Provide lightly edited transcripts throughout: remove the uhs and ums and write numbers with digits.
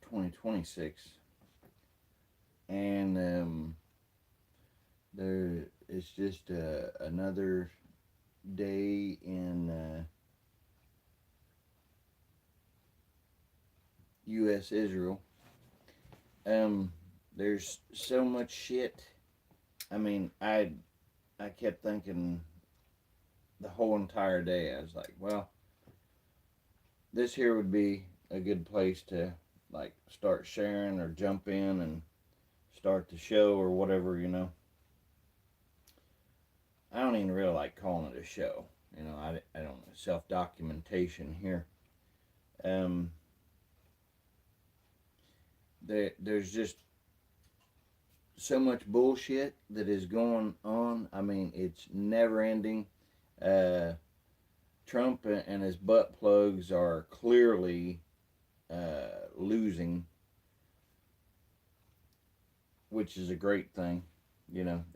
2026, and there it's just another day in U.S. Israel. Um, there's so much shit. I mean, I kept thinking the whole entire day. I was like, well, this here would be a good place to like start sharing or jump in and start the show or whatever. I don't even really like calling it a show. I don't self documentation here. Um, there's just so much bullshit that is going on. I mean, it's never ending. Uh, Trump and his butt plugs are clearly losing, which is a great thing.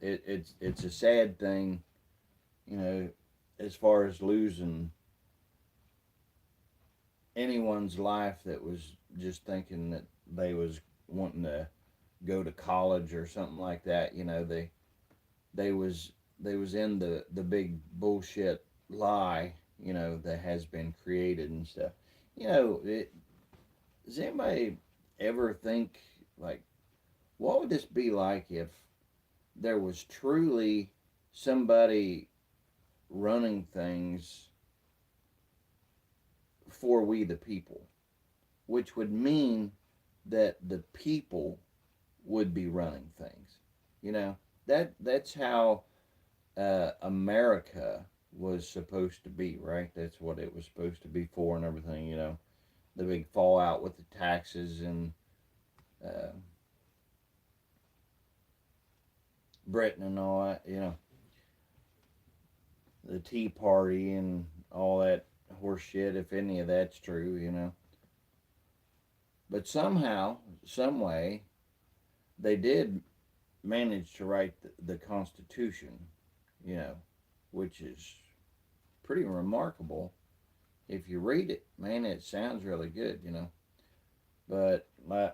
It's a sad thing. You know, as far as losing anyone's life that was just thinking that they was wanting to go to college or something like that. They was they was in the big bullshit lie. That has been created and stuff. Does anybody ever think like what would this be like if there was truly somebody running things for we the people, which would mean that the people would be running things. That's how America was supposed to be, right? That's what it was supposed to be for and everything. The big fallout with the taxes and uh, Britain and all that. The Tea Party and all that horse shit. If any of that's true. But somehow, some way, they did manage to write the Constitution, you know, which is pretty remarkable. If you read it, man, it sounds really good. But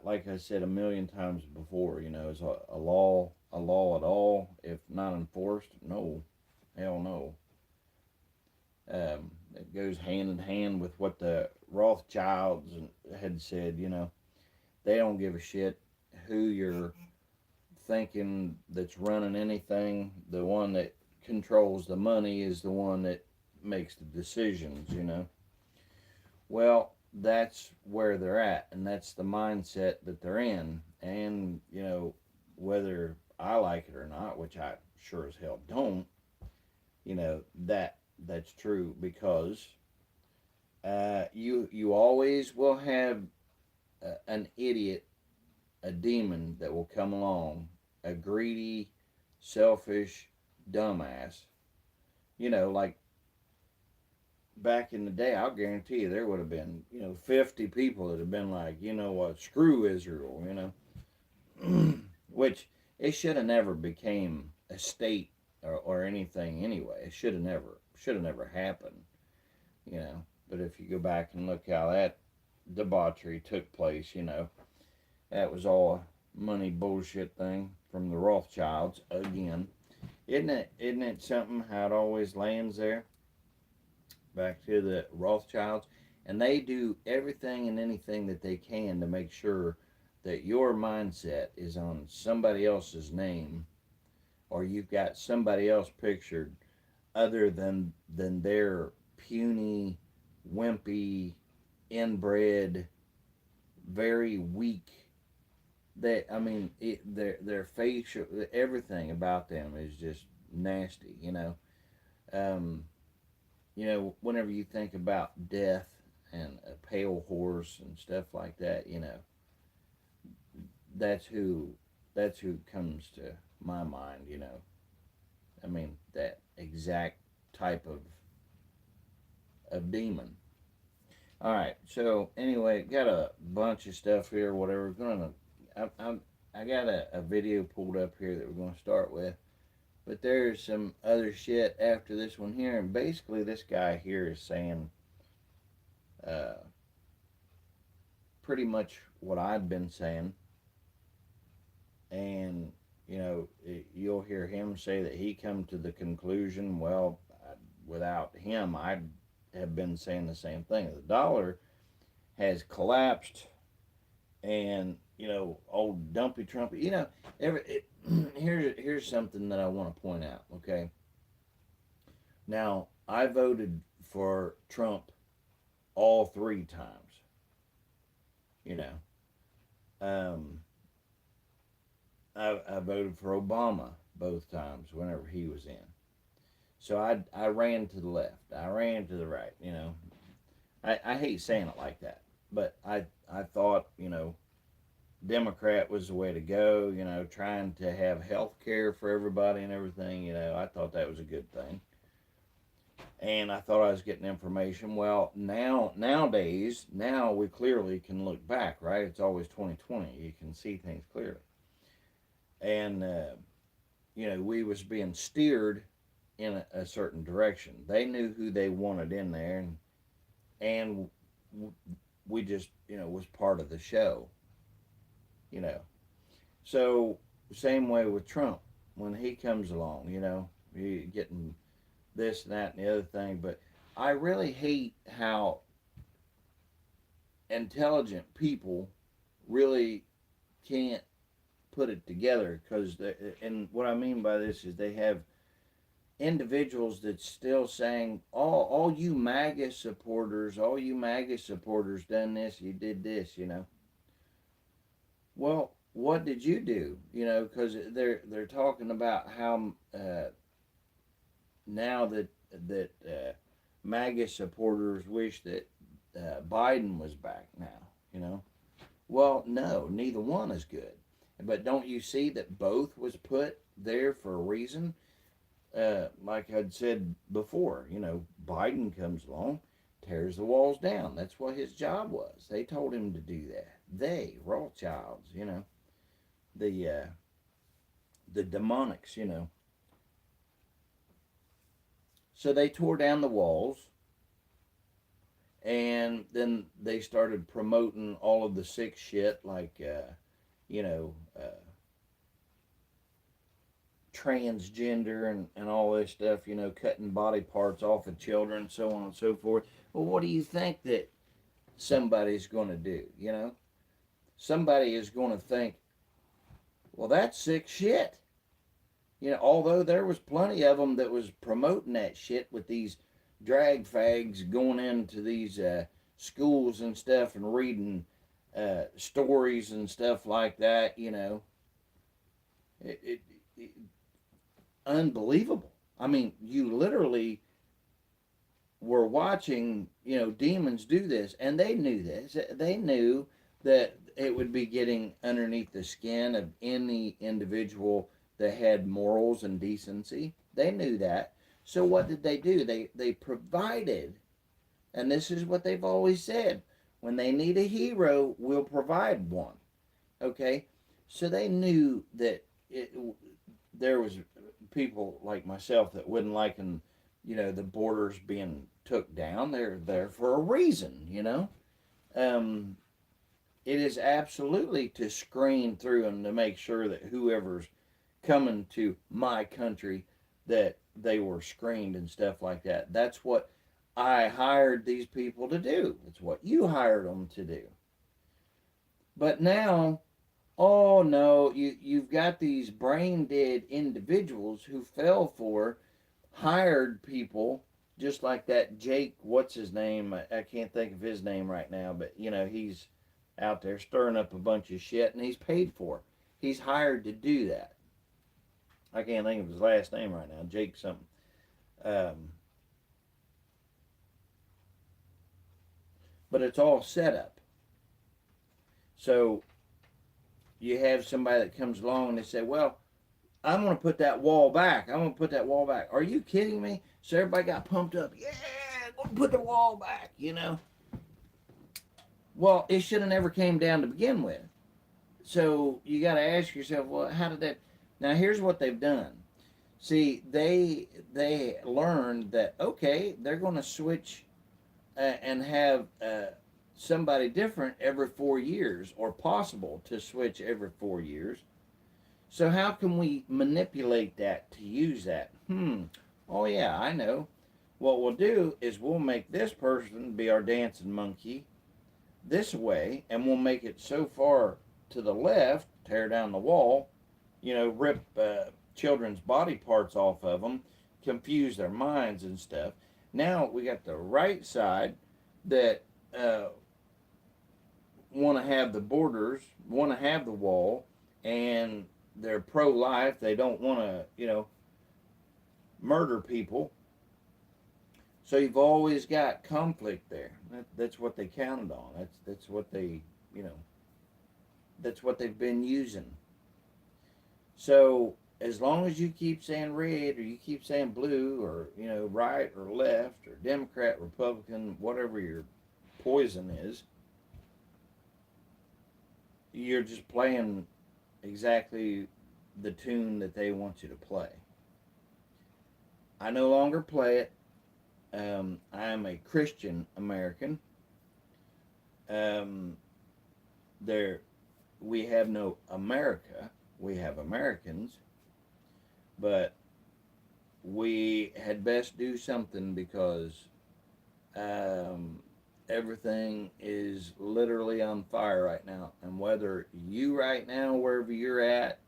like I said a million times before, is a law at all? If not enforced, no, hell no. It goes hand in hand with what the Rothschilds had said. They don't give a shit who you're thinking that's running anything. The one that controls the money is the one that makes the decisions. Well, that's where they're at, and that's the mindset that they're in. And, whether I like it or not, which I sure as hell don't, that's true because you always will have an idiot, a demon that will come along, a greedy, selfish dumbass. Like back in the day, I'll guarantee you there would have been 50 people that have been like, you know what, screw Israel. Which it should have never became a state or anything anyway. It should have never happened. you know. But if you go back and look how that debauchery took place, that was all a money bullshit thing from the Rothschilds again. Isn't it something how it always lands there? Back to the Rothschilds. And they do everything and anything that they can to make sure that your mindset is on somebody else's name, or you've got somebody else pictured other than their puny, wimpy, inbred, very weak. Their facial, everything about them is just nasty. Whenever you think about death and a pale horse and stuff like that, that's who that's who comes to my mind. That exact type of demon. All right. So anyway, got a bunch of stuff here. Whatever. I got a video pulled up here that we're gonna start with, but there's some other shit after this one here, and basically this guy here is saying, uh, pretty much what I'd been saying. And, you'll hear him say that he come to the conclusion, well, without him, I'd have been saying the same thing. The dollar has collapsed, and, old Dumpy Trumpy, here's something that I want to point out, okay? Now, I voted for Trump all 3 times, you know. Um, I voted for Obama both times whenever he was in. So I ran to the left. I ran to the right, I hate saying it like that, but I thought, Democrat was the way to go, trying to have health care for everybody and everything, I thought that was a good thing. And I thought I was getting information. Well, nowadays, we clearly can look back, right? It's always 2020. You can see things clearly. And, we was being steered in a certain direction. They knew who they wanted in there, and we just, was part of the show, So, same way with Trump. When he comes along, you getting this and that and the other thing. But I really hate how intelligent people really can't put it together, because and what I mean by this is they have individuals that's still saying, all you MAGA supporters done this, you did this, Well, what did you do? Because they're talking about how now that MAGA supporters wish that Biden was back now, Well, no, neither one is good. But don't you see that both was put there for a reason? Like I'd said before, Biden comes along, tears the walls down. That's what his job was. They told him to do that. They, Rothschilds, the demonics, So they tore down the walls, and then they started promoting all of the sick shit, like, transgender and all this stuff, cutting body parts off of children, so on and so forth. Well, what do you think that somebody's going to do, Somebody is going to think, well, that's sick shit. Although there was plenty of them that was promoting that shit with these drag fags going into these schools and stuff and reading stories and stuff like that, it unbelievable. I mean, you literally were watching, demons do this, and they knew this. They knew that it would be getting underneath the skin of any individual that had morals and decency. They knew that. So what did they do? They provided, and this is what they've always said, when they need a hero, we'll provide one. Okay? So they knew that there was people like myself that wouldn't like, the borders being took down. They're there for a reason, It is absolutely to screen through and to make sure that whoever's coming to my country, that they were screened and stuff like that. That's what I hired these people to do. It's what you hired them to do. But now, oh no, you've got these brain dead individuals who fell for hired people, just like that Jake, what's his name? I can't think of his name right now, but he's out there stirring up a bunch of shit, and he's paid for. He's hired to do that. I can't think of his last name right now. Jake something. But it's all set up. So you have somebody that comes along and they say, well, I'm going to put that wall back. I'm going to put that wall back. Are you kidding me? So everybody got pumped up. Yeah, go put the wall back, Well, it should have never came down to begin with. So you got to ask yourself, well, how did that... Now, here's what they've done. See, they learned that, okay, they're going to switch and have somebody different every 4 years, or possible to switch every 4 years. So how can we manipulate that to use that? Oh yeah, I know. What we'll do is we'll make this person be our dancing monkey this way, and we'll make it so far to the left, tear down the wall, rip children's body parts off of them, confuse their minds and stuff. Now we got the right side that want to have the borders, want to have the wall, and they're pro-life. They don't want to, murder people. So you've always got conflict there. That's what they counted on. That's what they, that's what they've been using. So as long as you keep saying red, or you keep saying blue, or right or left, or Democrat, Republican, whatever your poison is, you're just playing exactly the tune that they want you to play. I no longer play it. I am a Christian American. We have no America. We have Americans. But we had best do something, because everything is literally on fire right now. And whether you right now, wherever you're at,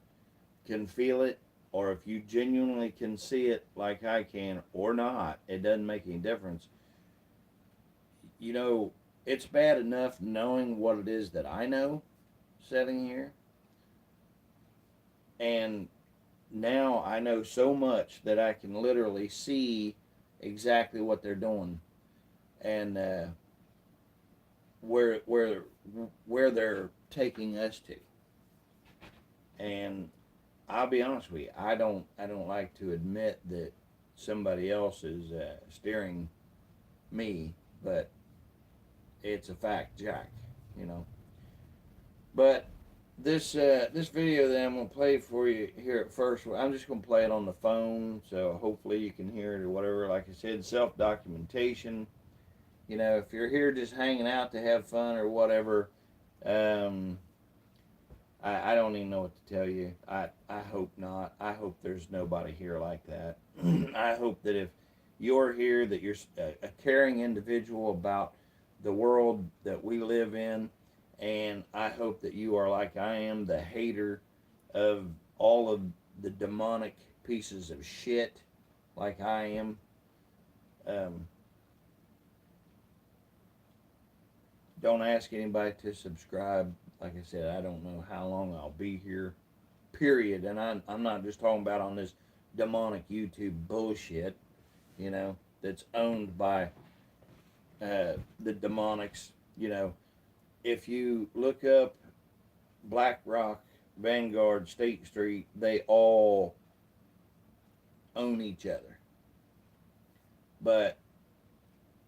can feel it, or if you genuinely can see it like I can or not, it doesn't make any difference. It's bad enough knowing what it is that I know sitting here. And now I know so much that I can literally see exactly what they're doing, and where they're taking us to. And I'll be honest with you, I don't like to admit that somebody else is steering me, but it's a fact, Jack. But this video that I'm gonna play for you here at first, I'm just gonna play it on the phone, so hopefully you can hear it or whatever. Like I said, self-documentation. If you're here just hanging out to have fun or whatever, I don't even know what to tell you. I hope not. I hope there's nobody here like that. I hope that if you're here, that you're a caring individual about the world that we live in, and I hope that you are like I am, the hater of all of the demonic pieces of shit like I am. Don't ask anybody to subscribe. Like I said, I don't know how long I'll be here, period. And I'm not just talking about on this demonic YouTube bullshit, that's owned by the demonics. If you look up BlackRock, Vanguard, State Street, they all own each other. But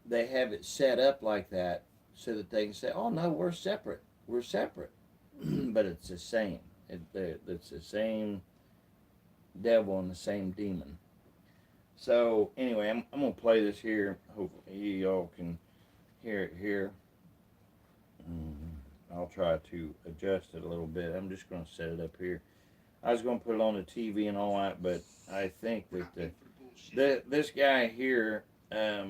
they have it set up like that so that they can say, oh no, we're separate. We're separate. But it's the same. It's the same devil and the same demon. So anyway, I'm going to play this here. Hopefully y'all can hear it here. I'll try to adjust it a little bit. I'm just going to set it up here. I was going to put it on the TV and all that, but I think that this guy here, I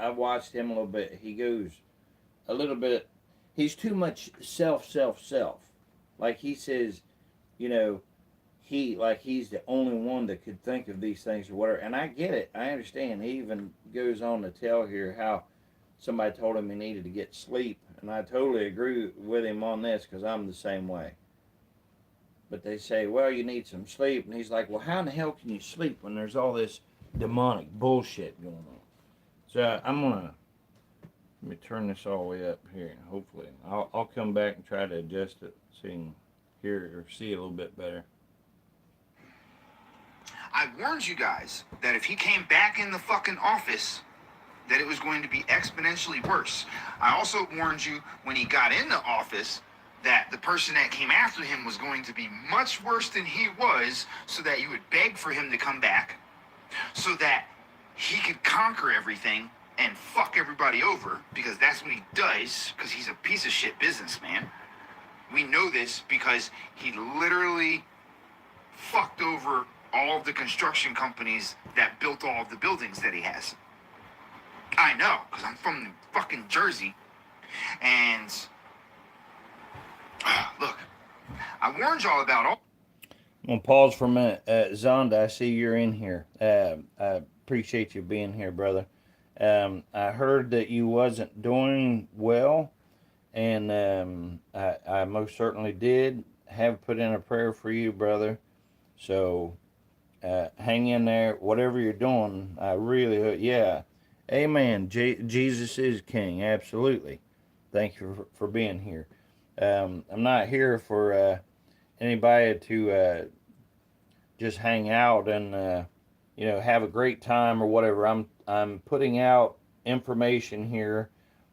watched him a little bit. He goes a little bit, he's too much self. Like he says, he's the only one that could think of these things or whatever. And I get it. I understand. He even goes on to tell here how somebody told him he needed to get sleep. And I totally agree with him on this, because I'm the same way. But they say, well, you need some sleep. And he's like, well, how in the hell can you sleep when there's all this demonic bullshit going on? So I'm going to, let me turn this all the way up here. Hopefully. I'll come back and try to adjust it so you can hear or see a little bit better. I warned you guys that if he came back in the fucking office, that it was going to be exponentially worse. I also warned you when he got in the office that the person that came after him was going to be much worse than he was, so that you would beg for him to come back, so that he could conquer everything and fuck everybody over, because that's what he does, because he's a piece of shit businessman. We know this because he literally fucked over all of the construction companies that built all of the buildings that he has. I know, because I'm from fucking Jersey. And look, I warned y'all about all. I'm going to pause for a minute. Zonda, I see you're in here. I appreciate you being here, brother. I heard that you wasn't doing well, and I most certainly did have put in a prayer for you, brother. So hang in there. Whatever you're doing, I really, yeah. Amen. Jesus is King. Absolutely. Thank you for being here. I'm not here for anybody to just hang out and have a great time or whatever. I'm putting out information here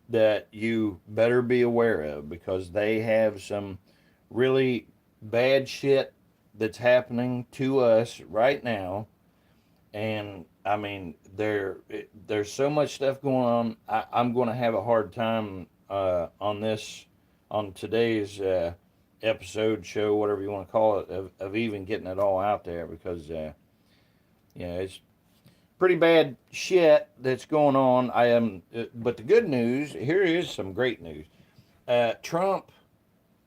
that you better be aware of, because they have some really bad shit that's happening to us right now. And I mean, there's so much stuff going on. I'm going to have a hard time on today's episode, show, whatever you want to call it, of even getting it all out there, because it's pretty bad shit that's going on. But the good news here is some great news. Trump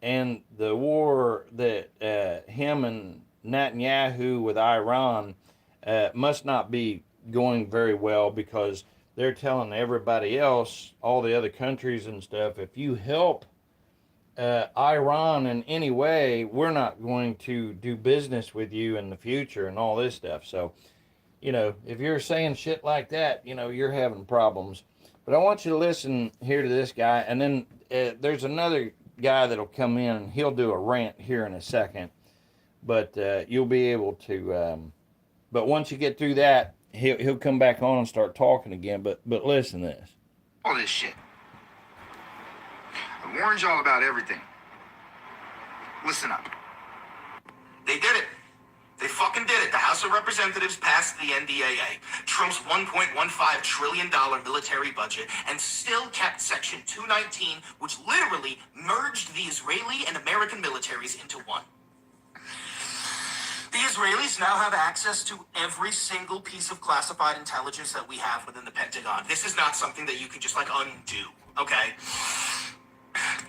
and the war that him and Netanyahu with Iran must not be going very well, because they're telling everybody else, all the other countries and stuff, if you help Iran in any way, we're not going to do business with you in the future and all this stuff. So, if you're saying shit like that, you're having problems. But I want you to listen here to this guy, and then there's another guy that'll come in and he'll do a rant here in a second. But you'll be able to. But once you get through that, he'll come back on and start talking again. But listen to this. All this shit. I warned y'all about everything. Listen up. They did it. They fucking did it. The House of Representatives passed the NDAA, Trump's $1.15 trillion military budget, and still kept Section 219, which literally merged the Israeli and American militaries into one. The Israelis now have access to every single piece of classified intelligence that we have within the Pentagon. This is not something that you can just undo, okay?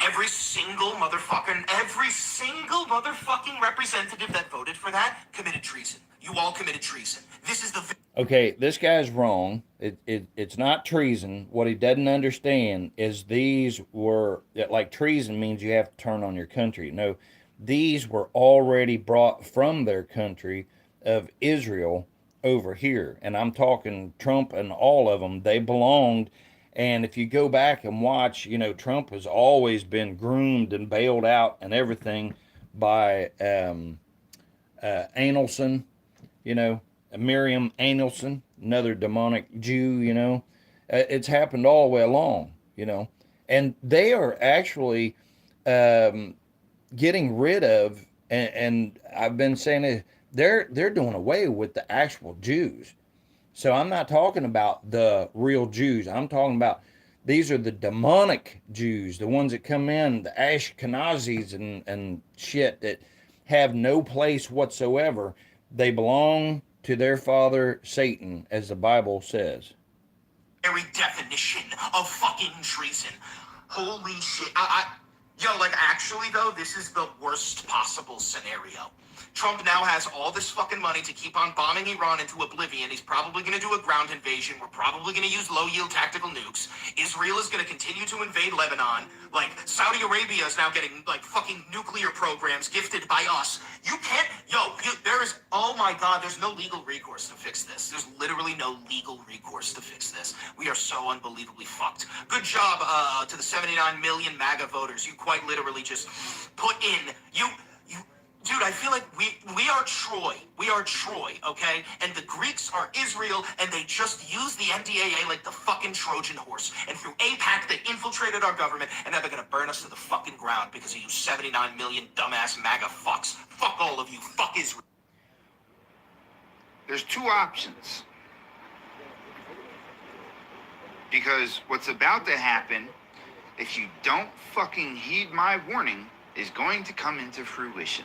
Every single motherfucking representative that voted for that committed treason. You all committed treason. This is the... Okay, this guy's wrong. It's not treason. What he doesn't understand is these were, like, treason means you have to turn on your country. No, these were already brought from their country of Israel over here. And I'm talking Trump and all of them. They belonged. And if you go back and watch, Trump has always been groomed and bailed out and everything by Anelson, Miriam Anelson, another demonic Jew, it's happened all the way along, and they are actually getting rid of, and I've been saying it, they're doing away with the actual Jews. So I'm not talking about the real Jews. I'm talking about these are the demonic Jews, the ones that come in, the Ashkenazis and shit that have no place whatsoever. They belong to their father, Satan, as the Bible says. Very definition of fucking treason. Holy shit. Actually, though, this is the worst possible scenario. Trump now has all this fucking money to keep on bombing Iran into oblivion. He's probably going to do a ground invasion. We're probably going to use low-yield tactical nukes. Israel is going to continue to invade Lebanon. Saudi Arabia is now getting, fucking nuclear programs gifted by us. You can't... oh my God, there's no legal recourse to fix this. There's literally no legal recourse to fix this. We are so unbelievably fucked. Good job to the 79 million MAGA voters. You quite literally just put in... Dude, I feel like we are Troy. We are Troy, okay? And the Greeks are Israel, and they just use the NDAA like the fucking Trojan horse. And through AIPAC, they infiltrated our government, and now they're gonna burn us to the fucking ground because of you 79 million dumbass MAGA fucks. Fuck all of you. Fuck Israel. There's two options. Because what's about to happen, if you don't fucking heed my warning, is going to come into fruition.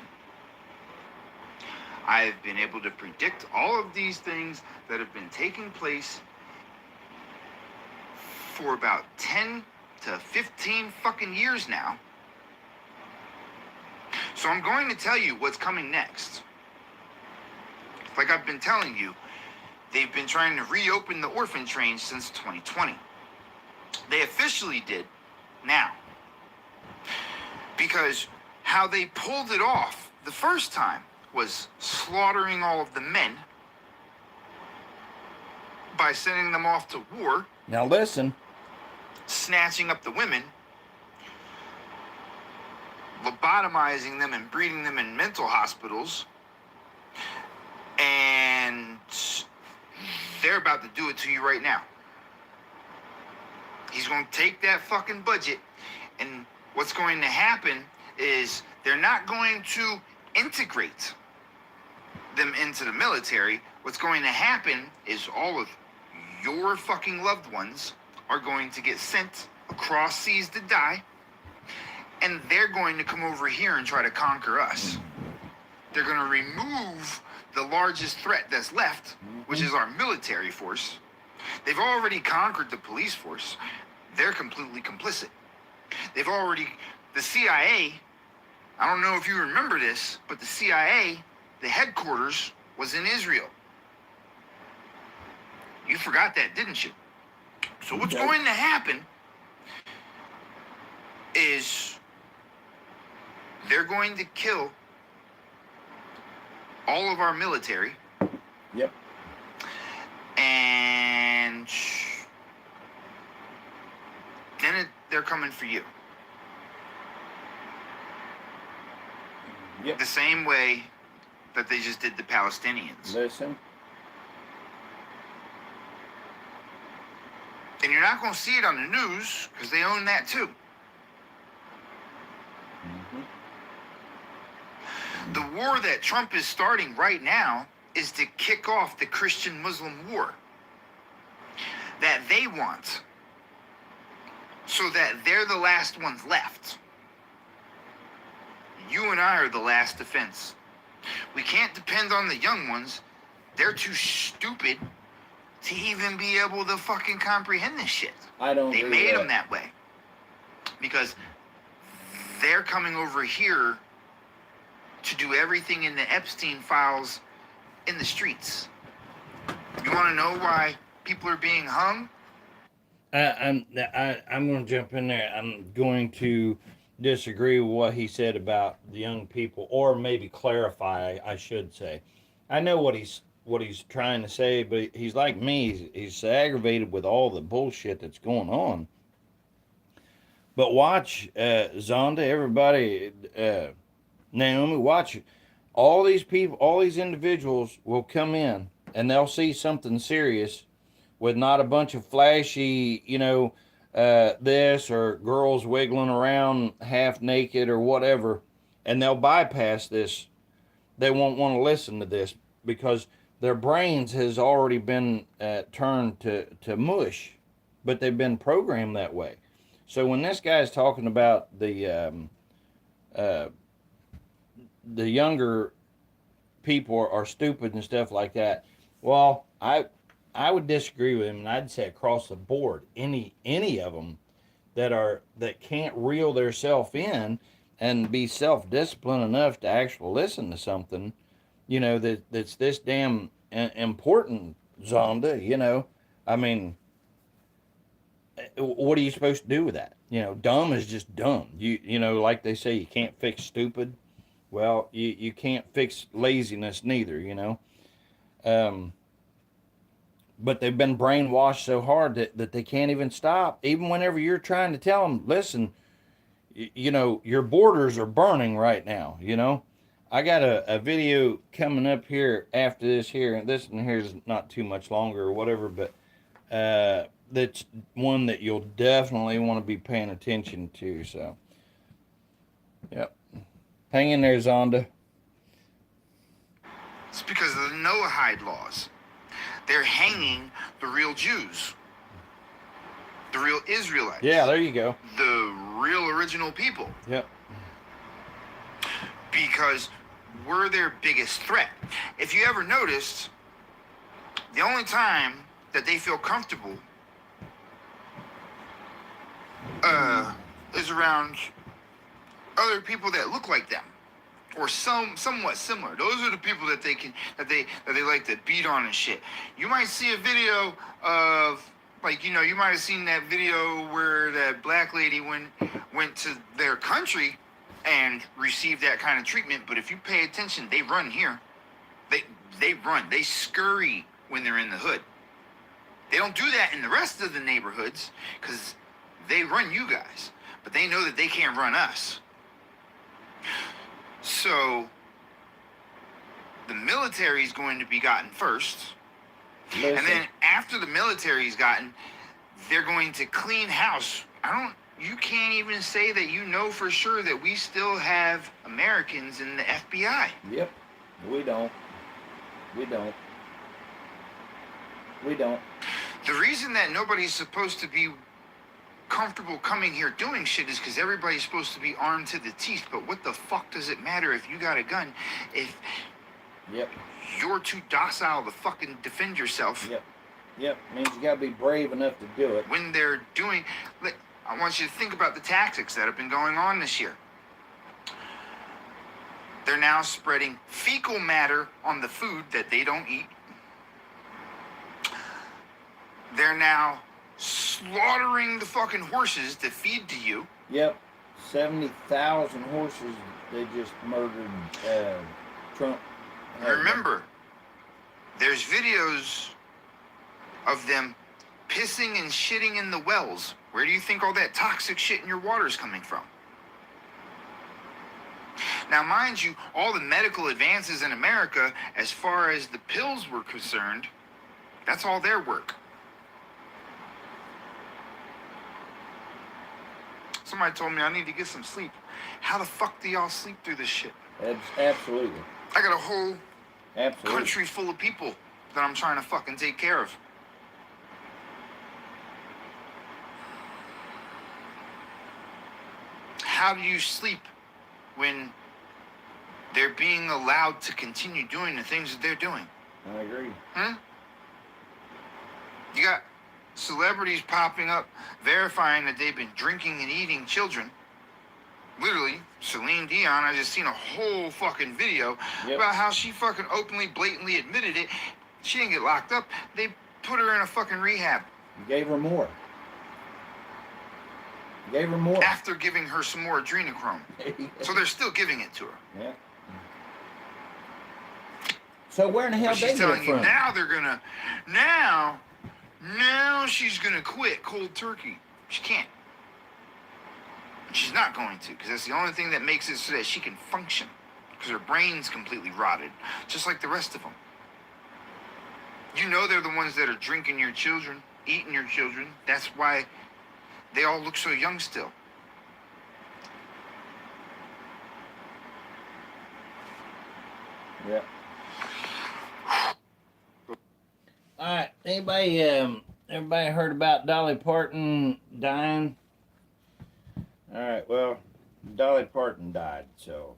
I've been able to predict all of these things that have been taking place for about 10 to 15 fucking years now. So I'm going to tell you what's coming next. Like I've been telling you, they've been trying to reopen the orphan train since 2020. They officially did now. Because how they pulled it off the first time was slaughtering all of the men by sending them off to war. Now listen. Snatching up the women, lobotomizing them and breeding them in mental hospitals, and they're about to do it to you right now. He's going to take that fucking budget, and what's going to happen is they're not going to integrate them into the military. What's going to happen is all of your fucking loved ones are going to get sent across seas to die, and they're going to come over here and try to conquer us. They're going to remove the largest threat that's left, which is our military force. They've already conquered the police force. They're completely complicit. The CIA, I don't know if you remember this, but the CIA, the headquarters was in Israel. You forgot that, didn't you? So what's going to happen is they're going to kill all of our military. Yep. And then they're coming for you. Yep. The same way that they just did the Palestinians. Listen. And you're not going to see it on the news because they own that too. The war that Trump is starting right now is to kick off the Christian-Muslim war that they want, so that they're the last ones left. You and I are the last defense. We can't depend on the young ones. They're too stupid to even be able to fucking comprehend this shit. They made them that way because they're coming over here to do everything in the Epstein files in the streets. You want to know why people are being hung? I'm going to jump in there. I'm going to disagree with what he said about the young people, or maybe clarify, I should say. I know what he's trying to say, but he's like me. He's aggravated with all the bullshit that's going on. But watch, Zonda, everybody, Naomi, watch. All these people, all these individuals will come in and they'll see something serious with not a bunch of flashy, this or girls wiggling around half naked or whatever, and they'll bypass this. They won't want to listen to this because their brains has already been turned to mush, but they've been programmed that way. So when this guy's talking about the younger people are stupid and stuff like that, well, I would disagree with him, and I'd say across the board, any of them that can't reel theirself in and be self-disciplined enough to actually listen to something, that's this damn important, Zonda. I mean, what are you supposed to do with that? Dumb is just dumb. Like they say, you can't fix stupid. Well, you can't fix laziness neither. But they've been brainwashed so hard that they can't even stop. Even whenever you're trying to tell them, listen, your borders are burning right now. I got a video coming up here after this here, and this one here is not too much longer or whatever, but that's one that you'll definitely want to be paying attention to. So, yep. Hang in there, Zonda. It's because of the Noahide laws. They're hanging the real Jews. The real Israelites. Yeah, there you go. The real original people. Yep. Because we're their biggest threat. If you ever noticed, the only time that they feel comfortable is around other people that look like them or somewhat similar. Those are the people that they like to beat on and shit. You might see a video of, like, you know, you might have seen that video where that black lady went to their country and received that kind of treatment, but if you pay attention, they run here. They run. They scurry when they're in the hood. They don't do that in the rest of the neighborhoods because they run you guys, but they know that they can't run us. So the military's going to be gotten first. Listen. And then after the military's gotten, they're going to clean house. You can't even say that you know for sure that we still have Americans in the FBI. Yep. We don't. The reason that nobody's supposed to be comfortable coming here doing shit is because everybody's supposed to be armed to the teeth. But what the fuck does it matter if you got a gun if you're too docile to fucking defend yourself? Yep. Means you gotta be brave enough to do it. When they're doing, I want you to think about the tactics that have been going on this year. They're now spreading fecal matter on the food that they don't eat. They're now slaughtering the fucking horses to feed to you. Yep. 70,000 horses they just murdered Trump. Remember, there's videos of them pissing and shitting in the wells. Where do you think all that toxic shit in your water is coming from? Now, mind you, all the medical advances in America, as far as the pills were concerned, that's all their work. Somebody told me I need to get some sleep. How the fuck do y'all sleep through this shit? Absolutely. I got a whole country full of people that I'm trying to fucking take care of. How do you sleep when they're being allowed to continue doing the things that they're doing? I agree. You got celebrities popping up verifying that they've been drinking and eating children. Literally, Celine Dion, I just seen a whole fucking video about how she fucking openly, blatantly admitted it. She didn't get locked up. They put her in a fucking rehab. You gave her more. After giving her some more adrenochrome. So they're still giving it to her. Yeah. So where in the hell but they she's telling get you from? now they're gonna, now she's gonna quit cold turkey. She can't. She's not going to, because that's the only thing that makes it so that she can function. Because her brain's completely rotted, just like the rest of them. You know they're the ones that are drinking your children, eating your children. That's why they all look so young still. Yeah. All right. Everybody heard about Dolly Parton dying? All right. Well, Dolly Parton died, so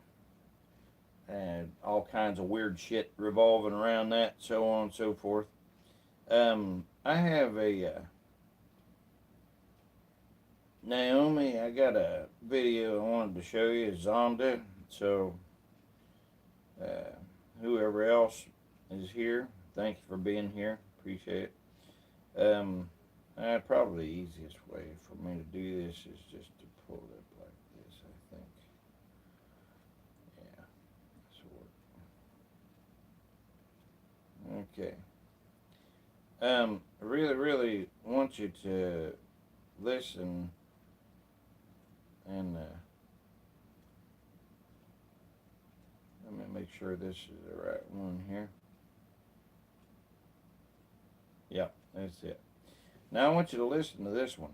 and all kinds of weird shit revolving around that, so on and so forth. I have a Naomi. I got a video I wanted to show you, Zonda. So whoever else is here, thank you for being here. Appreciate it. Probably the easiest way for me to do this is just to pull it up like this, I think. Yeah, this will work. Okay. I really want you to listen and let me make sure this is the right one here. Yep, that's it. Now I want you to listen to this one.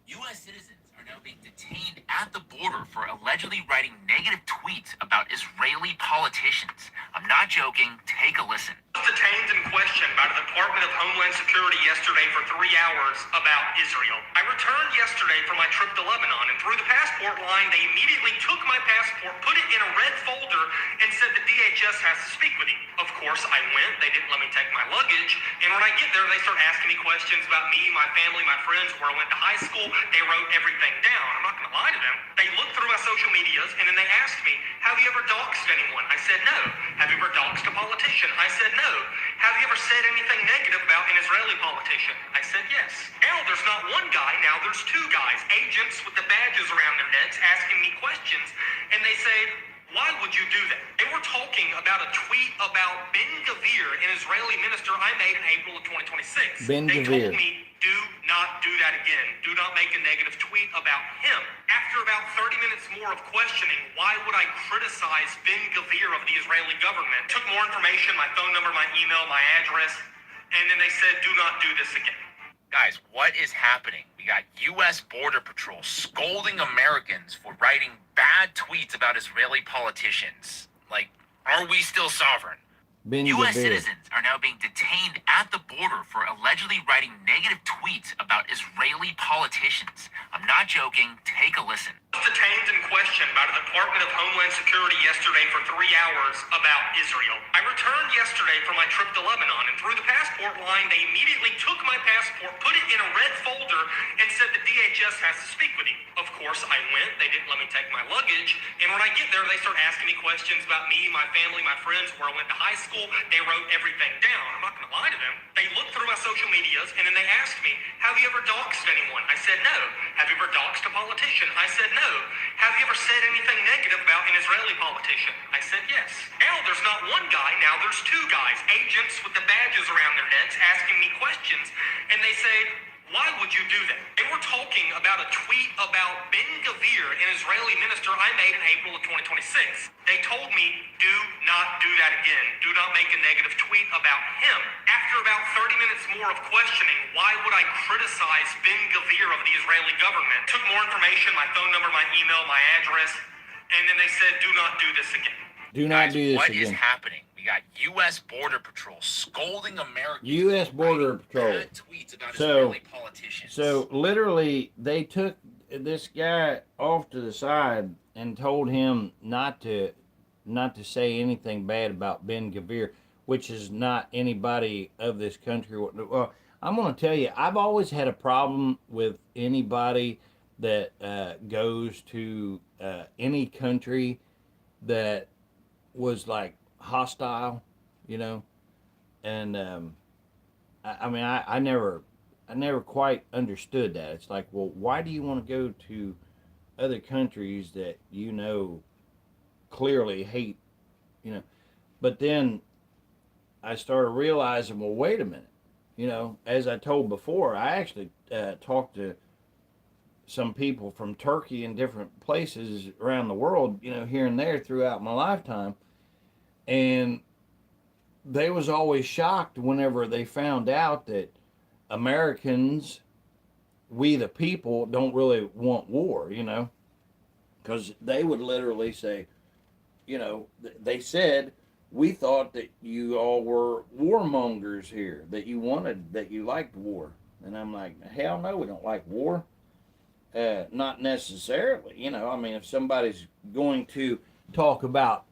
U.S. citizens are now being detained at the border for allegedly writing negative tweets about Israeli politicians. I'm not joking. Take a listen. Detained and questioned by the Department of Homeland Security yesterday for 3 hours about Israel. I returned yesterday from my trip to Lebanon, and through the passport line, they immediately took my passport, put it in a red folder, and said the DHS has to speak with you. Of course, I went. They didn't let me take my luggage, and when I get there, they start asking me questions about me, my family, my friends, where I went to high school. They wrote everything down. I'm not going to lie to them. They looked through my social medias, and then they asked me, have you ever doxed anyone? I said no. Have you ever doxed a politician? I said no. Have you ever said anything negative about an Israeli politician? I said yes. Now there's not one guy, now there's two guys, agents with the badges around their necks, asking me questions, and they say, why would you do that? They were talking about a tweet about Ben Gvir, an Israeli minister I made in April of 2026. Ben They Gvir. told me, do not do that again. Do not make a negative tweet about him. After about 30 minutes more of questioning, why would I criticize Ben Gvir of the Israeli government? Took more information, my phone number, my email, my address, and then they said, do not do this again. Guys, what is happening? We got U.S. Border Patrol scolding Americans for writing bad tweets about Israeli politicians. Like, are we still sovereign? Ben U.S. Gvir. citizens are now being detained at the border for allegedly writing negative tweets about Israeli politicians. I'm not joking. Take a listen. Detained and questioned by the Department of Homeland Security yesterday for 3 hours about Israel. I returned yesterday from my trip to Lebanon, and through the passport line, they immediately took my passport, put it in a red folder, and said the DHS has to speak with you. Of course, I went. They didn't let me take my luggage, and when I get there, they start asking me questions about me, my family, my friends, where I went to high school. They wrote everything down. I'm not going to lie to them. They looked through my social medias, and then they asked me, have you ever doxed anyone? I said no. Have you ever doxed a politician? I said no. Have you ever said anything negative about an Israeli politician? I said yes. Now there's not one guy, now there's two guys, agents with the badges around their necks, asking me questions, and they say, why would you do that? They were talking about a tweet about Ben Gvir, an Israeli minister I made in April of 2026. They told me, do not do that again. Do not make a negative tweet about him. After about 30 minutes more of questioning, why would I criticize Ben Gvir of the Israeli government? Took more information, my phone number, my email, my address, and then they said, do not do this again. Do not Guys, do this what again. is happening? We got U.S. Border Patrol scolding Americans U.S. for Border writing Patrol. bad tweets about So- Israeli politicians. So literally, they took this guy off to the side and told him not to say anything bad about Ben Gvir, which is not anybody of this country. Well, I'm going to tell you, I've always had a problem with anybody that goes to any country that was like hostile, you know, and I mean, I never quite understood that. It's like, well, why do you want to go to other countries that you know clearly hate, you know? But then I started realizing, well, wait a minute, you know, as I told before, I actually talked to some people from Turkey and different places around the world, you know, here and there throughout my lifetime, and they was always shocked whenever they found out that Americans, we the people, don't really want war, you know, because they would literally say, you know, they said, we thought that you all were warmongers here, that you liked war. And I'm like, hell no, we don't like war. Not necessarily, you know. I mean, if somebody's going to talk about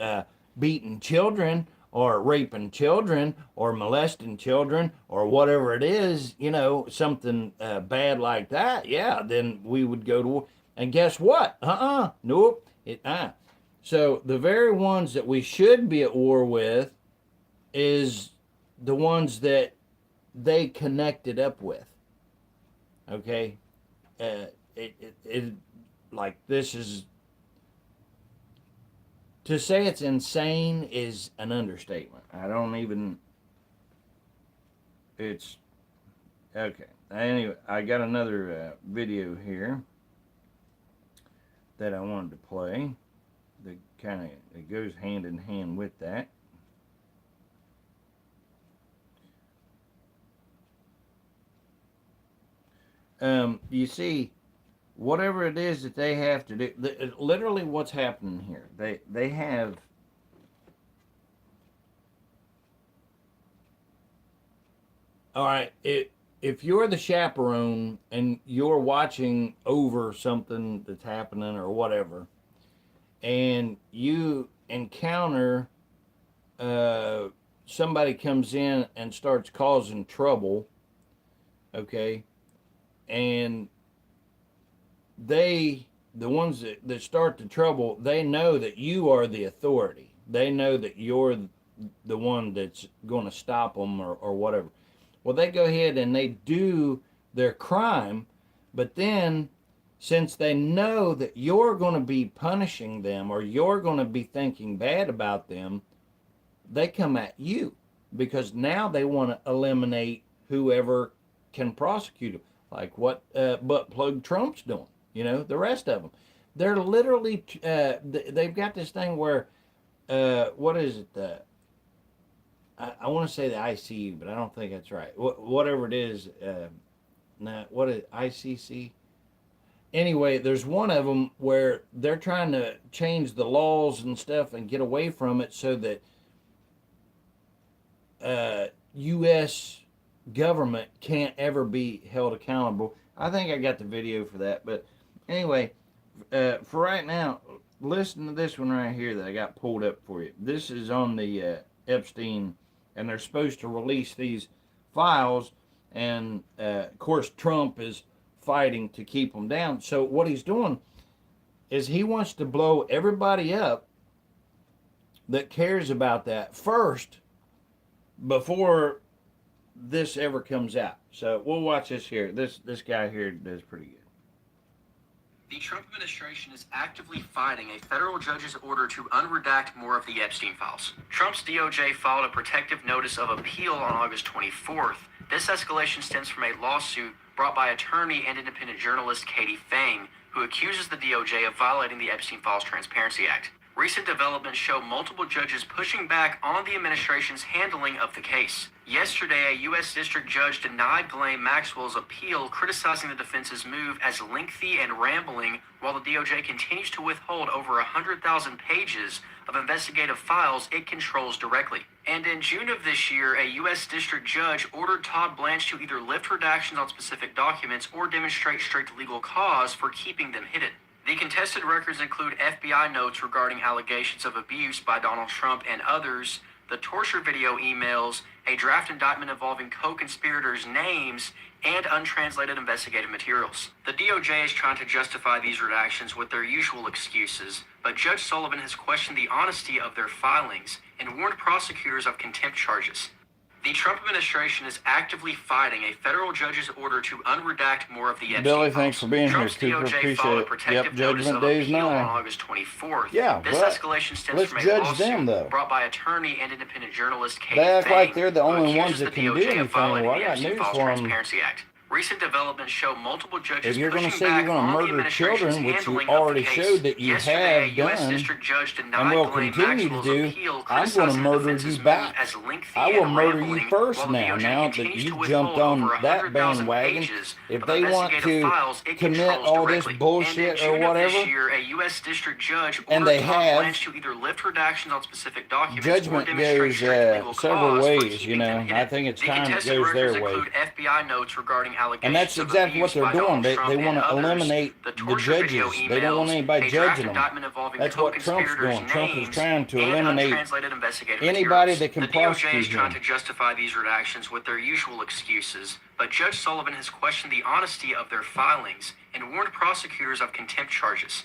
beating children or raping children or molesting children or whatever it is, you know, something bad like that, yeah, then we would go to war. And guess what? Nope. So the very ones that we should be at war with is the ones that they connected up with. Okay? It like, this is, to say it's insane is an understatement. I don't even, it's, okay. Anyway, I got another video here that I wanted to play that kind of, it goes hand in hand with that. You see, whatever it is that they have to do, literally what's happening here, they have all right, if you're the chaperone and you're watching over something that's happening or whatever, and you encounter somebody comes in and starts causing trouble, okay, and the ones that start the trouble, they know that you are the authority. They know that you're the one that's going to stop them or whatever. Well, they go ahead and they do their crime, but then since they know that you're going to be punishing them or you're going to be thinking bad about them, they come at you because now they want to eliminate whoever can prosecute them, like what butt plug Trump's doing. You know, the rest of them, they're literally they've got this thing where what is it? I want to say the ICU, but I don't think that's right. Whatever it is, what is ICC? Anyway, there's one of them where they're trying to change the laws and stuff and get away from it so that U.S. government can't ever be held accountable. I think I got the video for that, but anyway, for right now, listen to this one right here that I got pulled up for you. This is on the Epstein, and they're supposed to release these files, and of course Trump is fighting to keep them down. So what he's doing is he wants to blow everybody up that cares about that first before this ever comes out. So we'll watch this here. This guy here does pretty good. The Trump administration is actively fighting a federal judge's order to unredact more of the Epstein files. Trump's DOJ filed a protective notice of appeal on August 24th. This escalation stems from a lawsuit brought by attorney and independent journalist Katie Fang, who accuses the DOJ of violating the Epstein Files Transparency Act. Recent developments show multiple judges pushing back on the administration's handling of the case. Yesterday, a U.S. district judge denied Ghislaine Maxwell's appeal, criticizing the defense's move as lengthy and rambling, while the DOJ continues to withhold over 100,000 pages of investigative files it controls directly. And in June of this year, a U.S. district judge ordered Todd Blanche to either lift redactions on specific documents or demonstrate strict legal cause for keeping them hidden. The contested records include FBI notes regarding allegations of abuse by Donald Trump and others, the torture video emails, a draft indictment involving co-conspirators' names, and untranslated investigative materials. The DOJ is trying to justify these redactions with their usual excuses, but Judge Sullivan has questioned the honesty of their filings and warned prosecutors of contempt charges. The Trump administration is actively fighting a federal judge's order to unredact more of the Epstein Billy, files. thanks for being Trump's here, Cooper. DOJ Appreciate filed a it. protective Yep, notice Judgment of Day's appeal on 9. August 24th. Yeah, this but escalation stems let's from a judge lawsuit them, though. brought by attorney and independent journalist Katie They act Fang, like they're the who only accuses ones that the can do DOJ of anything. violating Well, I the got Epstein news Files for 'em. Transparency Act. Recent developments show multiple judges If you're going to pushing say you're back going on to the murder administration's children, which you handling of already the case. showed that you Yesterday, have a U.S. done district judge denied and will Ghislaine continue to Maxwell's do, appeal, I'm going to criticizing the murder defense's you move back. as lengthy I will and murder rambling, you first while the now, DOJ now that continues you've to jumped withhold over on that 100,000 bandwagon. pages If of they want investigative to files it commit controls all this directly. bullshit and or in June of whatever, this year, a U.S. district judge and ordered they Todd have, Blanche to either lift redactions on specific documents or judgment demonstrate goes strict legal several cause for ways, you keeping them know. hidden. I think it's The time it contested goes records their way. include FBI notes regarding allegations And that's of exactly what abuse they're by doing. Donald They Trump want and to others, eliminate the the torture video judges. They don't want emails, anybody a draft judging them. indictment involving That's what Trump's co-conspirators' doing. Trump is names, trying to and eliminate untranslated investigative anybody materials. that can The DOJ is prosecute trying him. to justify these redactions with their usual excuses, but Judge Sullivan has questioned the honesty of their filings and warned prosecutors of contempt charges.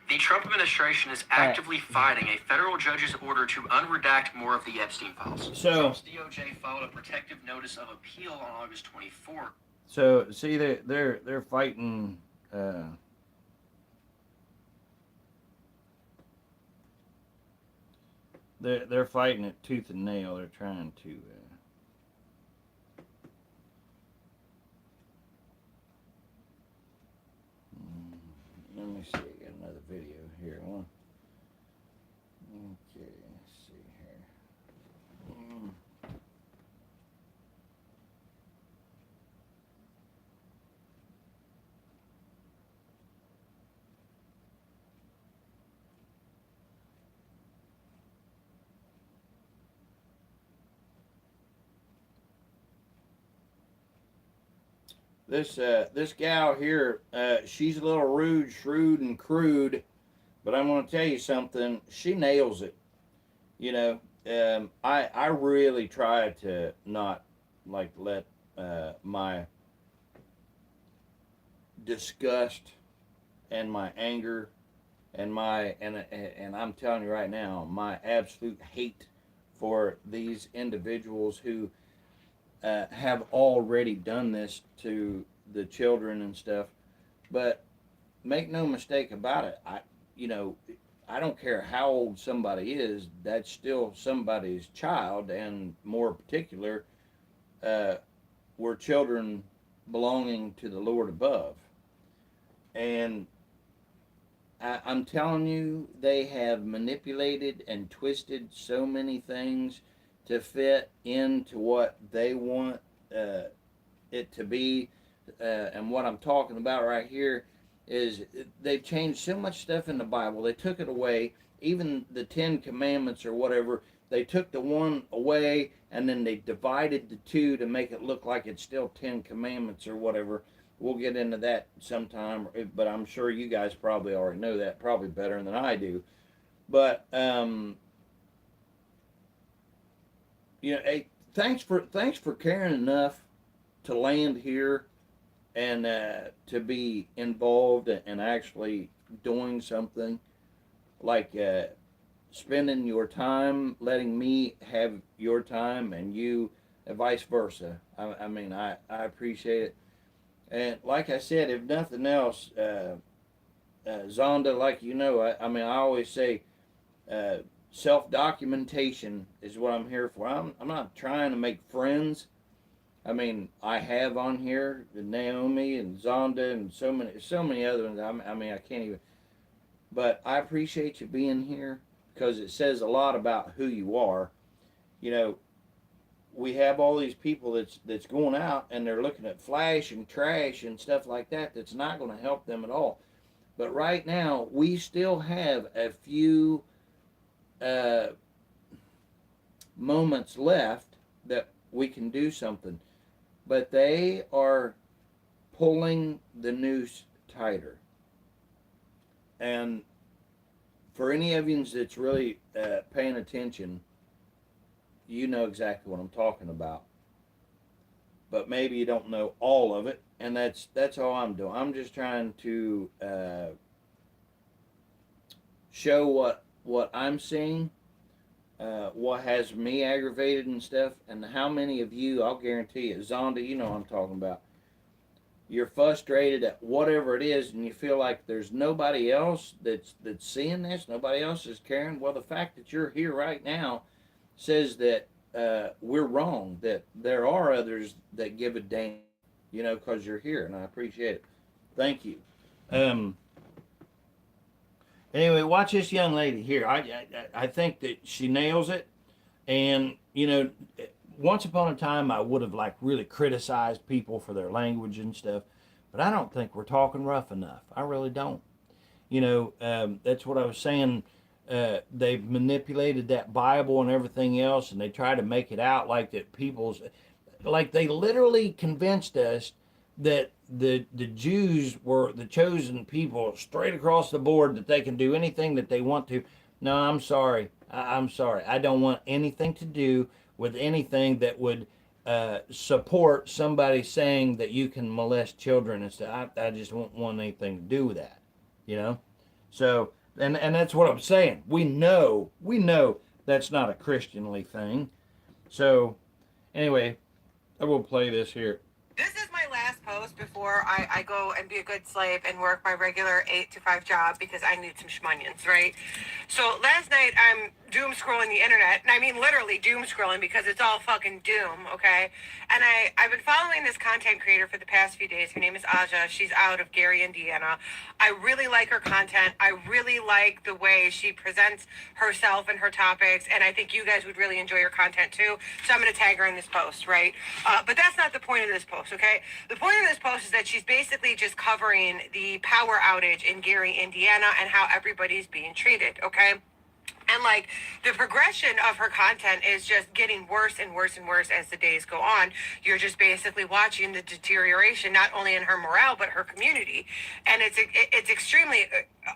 The Trump administration is actively fighting a federal judge's order to unredact more of the Epstein files. So, Trump's DOJ filed a protective notice of appeal on August 24th. so see, they're fighting. They're fighting it tooth and nail. They're trying to. Let me see. I got another video here. Okay, let's see here. This gal here, she's a little rude, shrewd, and crude, but I'm going to tell you something. She nails it. You know, I really try to not like let my disgust and my anger and I'm telling you right now, my absolute hate for these individuals who have already done this to the children and stuff. But make no mistake about it. You know, I don't care how old somebody is. That's still somebody's child, and more particular, uh, we're children belonging to the Lord above. And I'm telling you, they have manipulated and twisted so many things to fit into what they want it to be. And what I'm talking about right here is they've changed so much stuff in the Bible. They took it away, even the Ten Commandments or whatever. They took the one away and then they divided the two to make it look like it's still Ten Commandments or whatever. We'll get into that sometime, but I'm sure you guys probably already know that, probably better than I do. But you know, hey, thanks for caring enough to land here and to be involved and actually doing something like spending your time, letting me have your time, and you, and vice versa. I mean, I appreciate it. And like I said, if nothing else, Zonda, like you know, I mean, I always say self documentation is what I'm here for. I'm not trying to make friends. I mean, I have on here Naomi and Zonda and so many other ones. I mean, I can't even. But I appreciate you being here because it says a lot about who you are. You know, we have all these people that's going out and they're looking at flash and trash and stuff like that. That's not going to help them at all. But right now, we still have a few moments left that we can do something. But they are pulling the noose tighter. And for any of you that's really paying attention, you know exactly what I'm talking about. But maybe you don't know all of it, and that's all I'm doing. I'm just trying to show what I'm seeing, what has me aggravated and stuff, and how many of you, I'll guarantee you, Zonda, you know what I'm talking about. You're frustrated at whatever it is, and you feel like there's nobody else that's seeing this, nobody else is caring. Well, the fact that you're here right now says that we're wrong, that there are others that give a damn, you know, because you're here, and I appreciate it. Thank you. Anyway, watch this young lady here. I think that she nails it, and you know, once upon a time I would have like really criticized people for their language and stuff, but I don't think we're talking rough enough. I really don't. You know, that's what I was saying. They've manipulated that Bible and everything else, and they try to make it out like that people's, like they literally convinced us that the Jews were the chosen people straight across the board, that they can do anything that they want to. No, I'm sorry. I'm sorry. I don't want anything to do with anything that would support somebody saying that you can molest children and stuff. I just won't want anything to do with that, you know? So, and that's what I'm saying. We know that's not a Christianly thing. So, anyway, I will play this here. This is my last post before I go and be a good slave and work my regular 8 to 5 job because I need some schmunions, right? So last night I'm doom scrolling the internet, and I mean literally doom scrolling because it's all fucking doom, okay? And I've been following this content creator for the past few days. Her name is Aja. She's out of Gary, Indiana. I really like her content. I really like the way she presents herself and her topics, and I think you guys would really enjoy her content too. So I'm going to tag her in this post, right? But that's not the point of this post, okay? The point of this post is that she's basically just covering the power outage in Gary, Indiana, and how everybody's being treated, okay? And like the progression of her content is just getting worse and worse and worse as the days go on. You're just basically watching the deterioration, not only in her morale but her community, and it's extremely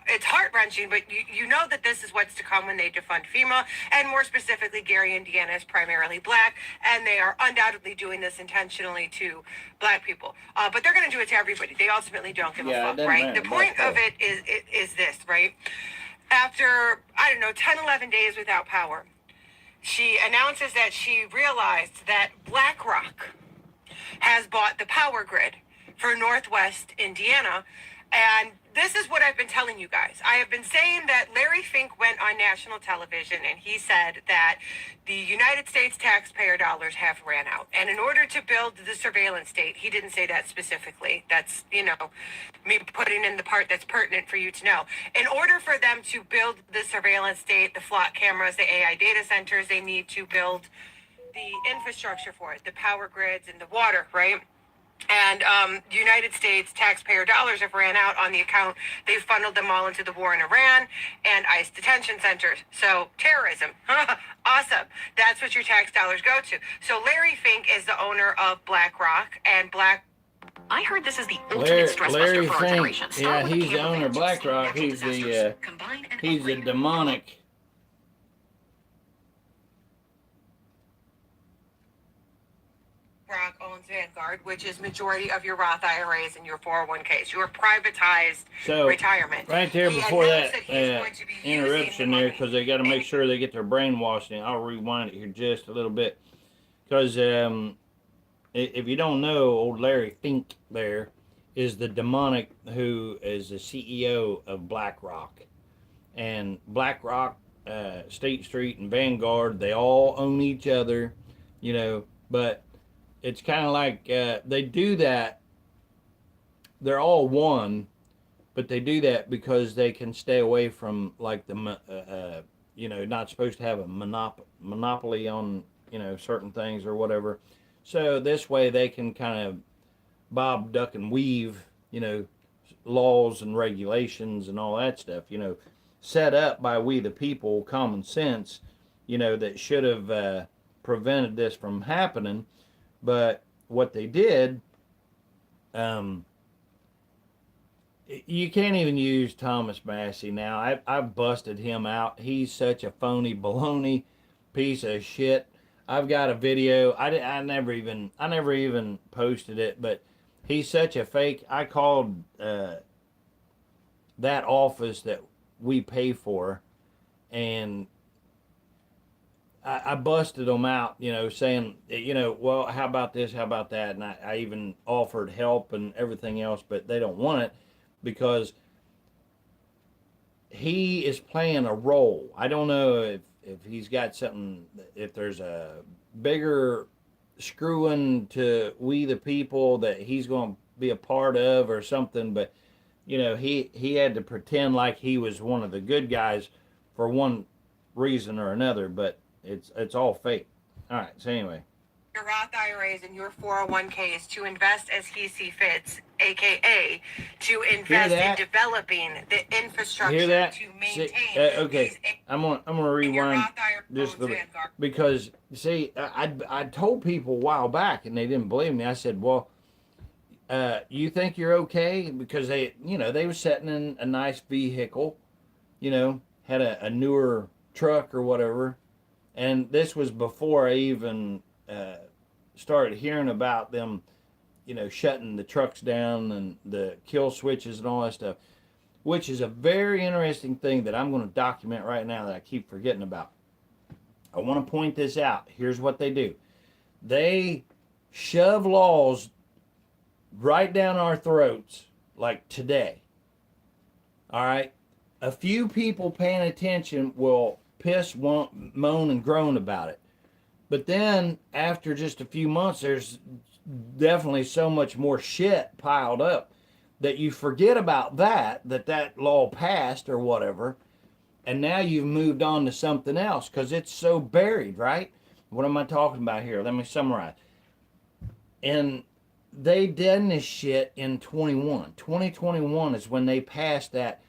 it's heart wrenching. But you know that this is what's to come when they defund FEMA, and more specifically, Gary, Indiana is primarily black, and they are undoubtedly doing this intentionally to black people. But they're going to do it to everybody. They ultimately don't give a fuck, right? The point of it is this, right? After, I don't know, 10, 11 days without power, she announces that she realized that BlackRock has bought the power grid for Northwest Indiana. And this is what I've been telling you guys. I have been saying that Larry Fink went on national television and he said that the United States taxpayer dollars have ran out. And in order to build the surveillance state, he didn't say that specifically. That's, me putting in the part that's pertinent for you to know. In order for them to build the surveillance state, the flock cameras, the AI data centers, they need to build the infrastructure for it, the power grids and the water, right? And United States taxpayer dollars have ran out on the account. They've funneled them all into the war in Iran and ICE detention centers. So terrorism, awesome. That's what your tax dollars go to. So Larry Fink is the owner of BlackRock, and I heard this is the ultimate stress buster for our Fink. generation. Yeah, he's the owner of BlackRock. He's the demonic. BlackRock owns Vanguard, which is majority of your Roth IRAs and your 401ks, your privatized retirement. Right there He before announced that he's going to be using interruption the there, money. because they got to make sure they get their brainwashed. And I'll rewind it here just a little bit, because if you don't know, old Larry Fink there is the demonic who is the CEO of BlackRock. And BlackRock, State Street, and Vanguard, they all own each other, but it's kind of like they do that. They're all one, but they do that because they can stay away from like the, not supposed to have a monopoly on, certain things or whatever. So this way they can kind of bob, duck, and weave, laws and regulations and all that stuff, set up by we the people, common sense, that should have prevented this from happening. But what they did, you can't even use Thomas Massey now. I've busted him out. He's such a phony baloney piece of shit. I've got a video. I never even posted it, but he's such a fake. I called that office that we pay for, and I busted them out, saying, well, how about this, how about that? And I even offered help and everything else, but they don't want it because he is playing a role. I don't know if he's got something, if there's a bigger screwing to we the people that he's going to be a part of or something, but, he had to pretend like he was one of the good guys for one reason or another, but it's all fake. All right, so anyway. Your Roth IRAs and your 401ks to invest as he sees fits, aka to invest in developing the infrastructure to maintain. Okay, I'm gonna rewind just a little bit, because see, I told people a while back and they didn't believe me. I said, well, you think you're okay? Because they were sitting in a nice vehicle, had a newer truck or whatever. And this was before I even started hearing about them, shutting the trucks down and the kill switches and all that stuff, which is a very interesting thing that I'm going to document right now that I keep forgetting about. I want to point this out. Here's what they do. They shove laws right down our throats like today. All right? A few people paying attention will piss, moan, and groan about it. But then, after just a few months, there's definitely so much more shit piled up that you forget about that law passed or whatever, and now you've moved on to something else because it's so buried, right? What am I talking about here? Let me summarize. And they did this shit in 2021 is when they passed that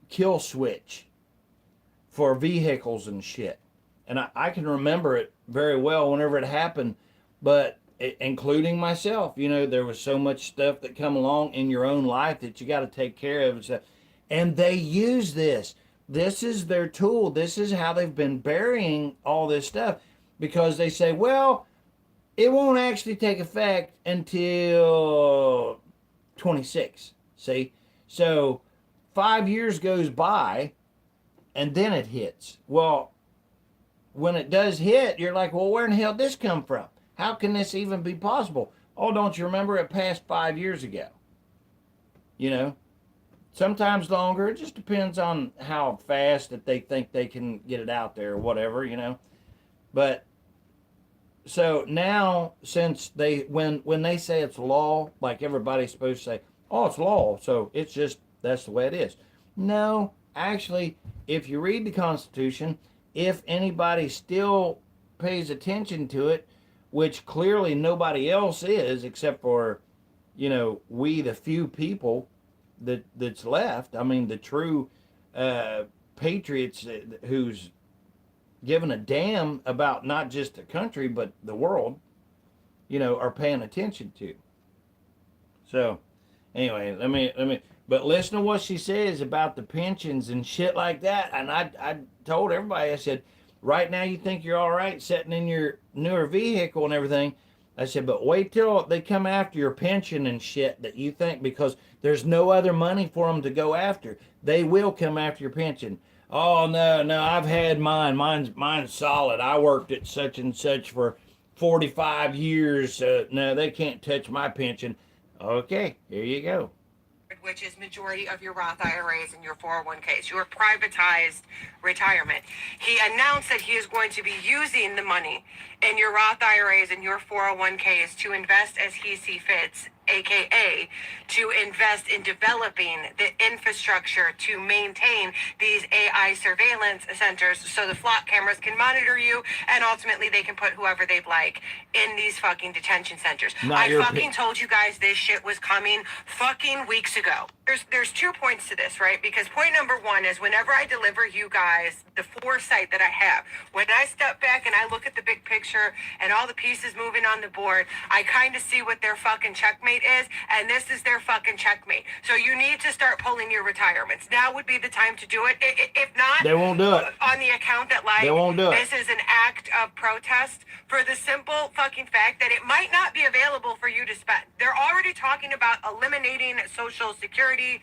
kill switch for vehicles and shit. And I can remember it very well whenever it happened, but including myself, there was so much stuff that come along in your own life that you got to take care of and stuff. And they use this. This is their tool. This is how they've been burying all this stuff, because they say, well, it won't actually take effect until 26. See? So 5 years goes by and then it hits. Well, when it does hit, you're like, well, where in the hell did this come from? How can this even be possible? Oh, don't you remember it passed 5 years ago? Sometimes longer. It just depends on how fast that they think they can get it out there or whatever, But so now, since when they say it's law, like everybody's supposed to say, oh, it's law, so it's just, that's the way it is. No, actually, if you read the Constitution, if anybody still pays attention to it, which clearly nobody else is, except for, we, the few people that's left. I mean, the true patriots who's given a damn about not just the country but the world, are paying attention to. So, anyway, let me. But listen to what she says about the pensions and shit like that. And I told everybody, I said, right now you think you're all right sitting in your newer vehicle and everything. I said, but wait till they come after your pension and shit that you think, because there's no other money for them to go after. They will come after your pension. Oh, no, I've had mine. Mine's solid. I worked at such and such for 45 years. No, they can't touch my pension. Okay, here you go. Which is majority of your Roth IRAs and your 401ks, your privatized retirement. He announced that he is going to be using the money in your Roth IRAs and your 401ks to invest as he sees fits, aka to invest in developing the infrastructure to maintain these AI surveillance centers so the flock cameras can monitor you, and ultimately they can put whoever they'd like in these fucking detention centers. I fucking told you guys this shit was coming fucking weeks ago. There's 2 points to this, right? Because point number one is, whenever I deliver you guys the foresight that I have, when I step back and I look at the big picture and all the pieces moving on the board, I kind of see what their fucking checkmate is, and this is their fucking checkmate. So you need to start pulling your retirements. Now would be the time to do it. If not, they won't do it on the account that, like, they won't do it. This is an act of protest, for the simple fucking fact that it might not be available for you to spend. They're already talking about eliminating Social Security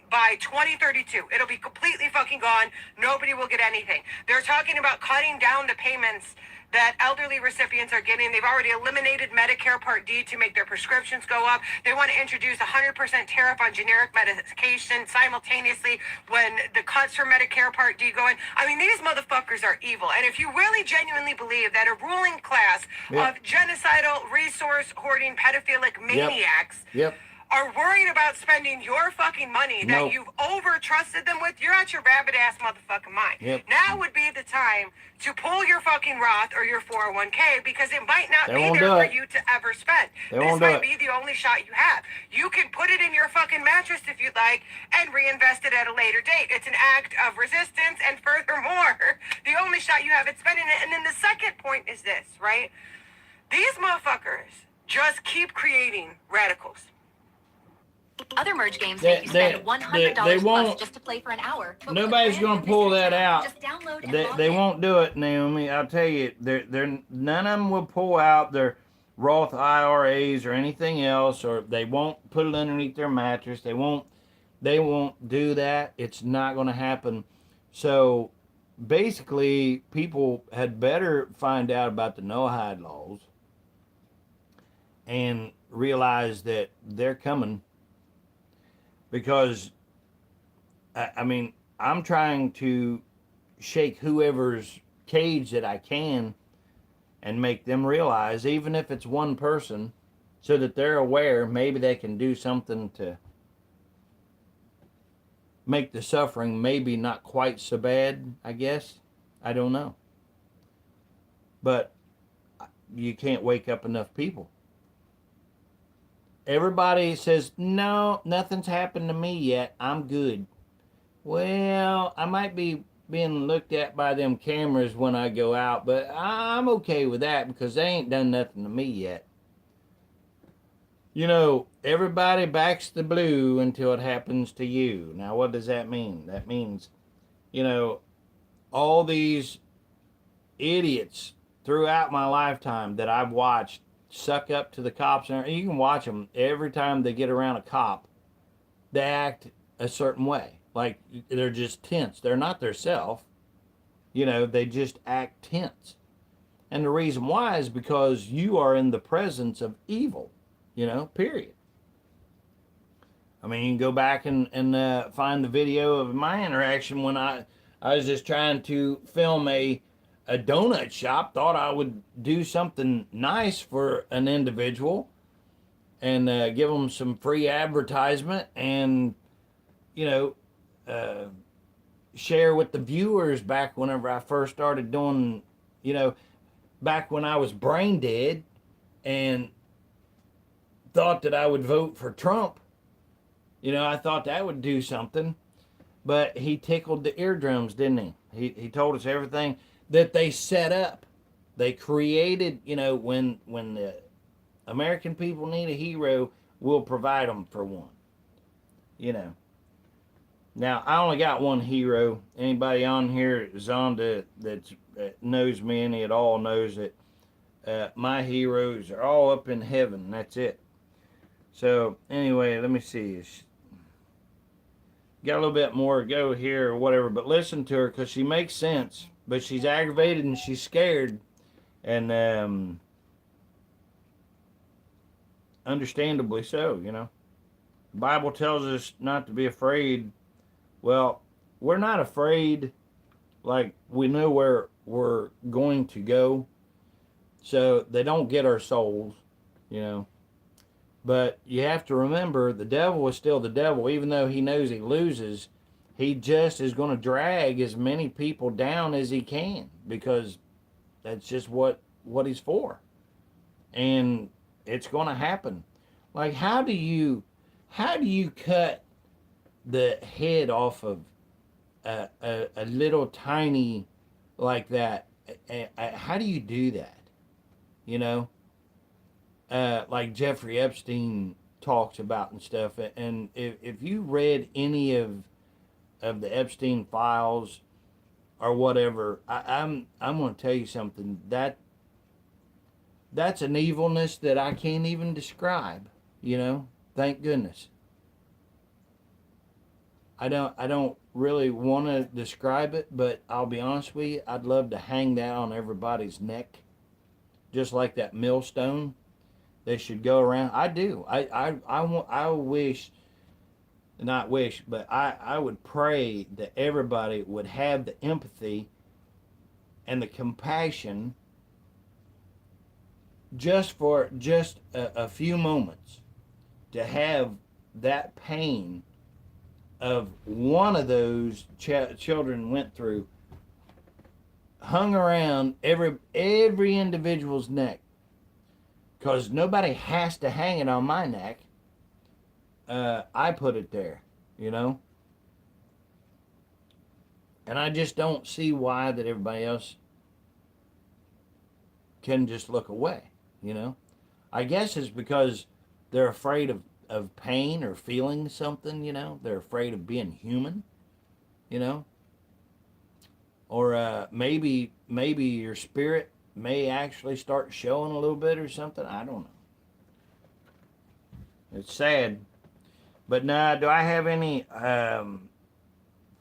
by 2032. It'll be completely fucking gone. Nobody will get anything. They're talking about cutting down the payments that elderly recipients are getting. They've already eliminated Medicare Part D to make their prescriptions go up. They want to introduce 100% tariff on generic medication simultaneously when the cuts for Medicare Part D go in. I mean, these motherfuckers are evil. And if you really genuinely believe that a ruling class of genocidal, resource hoarding, pedophilic maniacs are worried about spending your fucking money that you've over-trusted them with, you're out your rabbit-ass motherfucking mind. Now would be the time to pull your fucking Roth or your 401k, because it might not be there for you to ever spend. This might be the only shot you have. You can put it in your fucking mattress if you'd like and reinvest it at a later date. It's an act of resistance, and furthermore, the only shot you have at spending it. And then the second point is this, right? These motherfuckers just keep creating radicals. Other merge games make you spend $100 plus just to play for an hour. Nobody's going to pull that out. Just download and They won't do it, Naomi. I'll tell you, none of them will pull out their Roth IRAs or anything else, or they won't put it underneath their mattress. They won't do that. It's not going to happen. So basically, people had better find out about the no-hide laws and realize that they're coming. Because, I mean, I'm trying to shake whoever's cage that I can and make them realize, even if it's one person, so that they're aware, maybe they can do something to make the suffering maybe not quite so bad, I guess. I don't know. But you can't wake up enough people. Everybody says, no, nothing's happened to me yet. I'm good. Well, I might be being looked at by them cameras when I go out, but I'm okay with that because they ain't done nothing to me yet. You know, everybody backs the blue until it happens to you. Now, what does that mean? That means, you know, all these idiots throughout my lifetime that I've watched suck up to the cops, and you can watch them every time they get around a cop, they act a certain way. Like they're just tense. They're not their self. You know, they just act tense. And the reason why is because you are in the presence of evil, you know, period. I mean, you can go back and find the video of my interaction when I was just trying to film a donut shop, thought I would do something nice for an individual and give them some free advertisement and, you know, share with the viewers back whenever I first started doing, you know, back when I was brain dead and thought that I would vote for Trump. You know, I thought that would do something. But he tickled the eardrums, didn't he? He told us everything that they set up. They created, you know, when the American people need a hero, we'll provide them for one. You know. Now, I only got one hero. Anybody on here, Zonda, that knows me any at all, knows that my heroes are all up in heaven. That's it. So, anyway, let me see. Got a little bit more to go here or whatever, but listen to her because she makes sense. But she's aggravated and she's scared. And understandably so, you know. The Bible tells us not to be afraid. Well, we're not afraid, like we know where we're going to go. So they don't get our souls, you know. But you have to remember the devil is still the devil. Even though he knows he loses, he just is going to drag as many people down as he can because that's just what he's for. And it's going to happen. Like, how do you cut the head off of a little tiny like that? How do you do that? You know? Like Jeffrey Epstein talks about and stuff. And if you read any of the Epstein files or whatever, I'm going to tell you something. That's an evilness that I can't even describe. You know, thank goodness. I don't really want to describe it, but I'll be honest with you, I'd love to hang that on everybody's neck, just like that millstone. They should go around. I do. I wish, not wish, but I would pray that everybody would have the empathy and the compassion just for a few moments to have that pain of one of those children went through hung around every individual's neck. Because nobody has to hang it on my neck. I put it there, you know. And I just don't see why that everybody else can just look away, you know. I guess it's because they're afraid of pain or feeling something, you know. They're afraid of being human, you know. Or maybe your spirit may actually start showing a little bit or something. I don't know. It's sad. But now, do I have any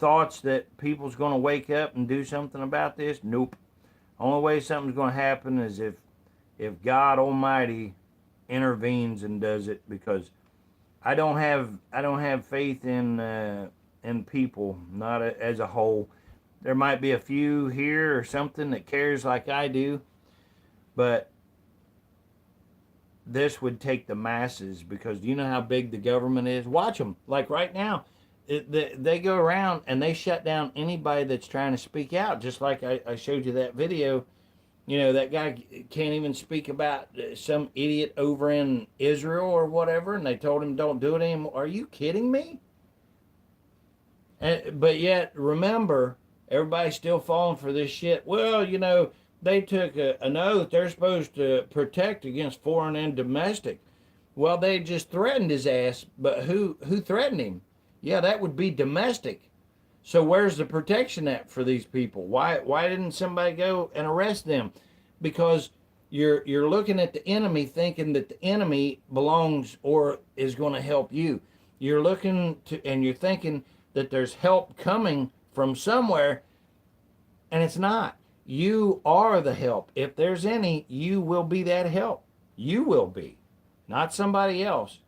thoughts that people's going to wake up and do something about this? Nope. Only way something's going to happen is if God Almighty intervenes and does it, because I don't have faith in people, not as a whole. There might be a few here or something that cares like I do, but this would take the masses, because you know how big the government is. Watch them. Like right now, they go around and they shut down anybody that's trying to speak out, just like I showed you that video. You know, that guy can't even speak about some idiot over in Israel or whatever, and they told him don't do it anymore. Are you kidding me? But yet, remember, Everybody's still falling for this shit. Well, they took an oath. They're supposed to protect against foreign and domestic. Well, they just threatened his ass, but who threatened him? Yeah, that would be domestic. So where's the protection at for these people? Why didn't somebody go and arrest them? Because you're looking at the enemy thinking that the enemy belongs or is going to help you. You're looking to and you're thinking that there's help coming from somewhere, and it's not. You are the help. If there's any, you will be that help. You will be, not somebody else,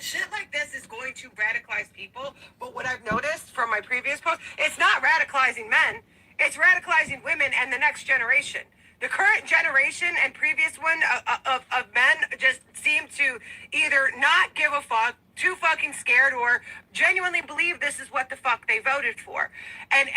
Shit like this is going to radicalize people, but what I've noticed from my previous post, it's not radicalizing men, it's radicalizing women and the next generation. The current generation and previous one of men just seem to either not give a fuck, too fucking scared, or genuinely believe this is what the fuck they voted for. And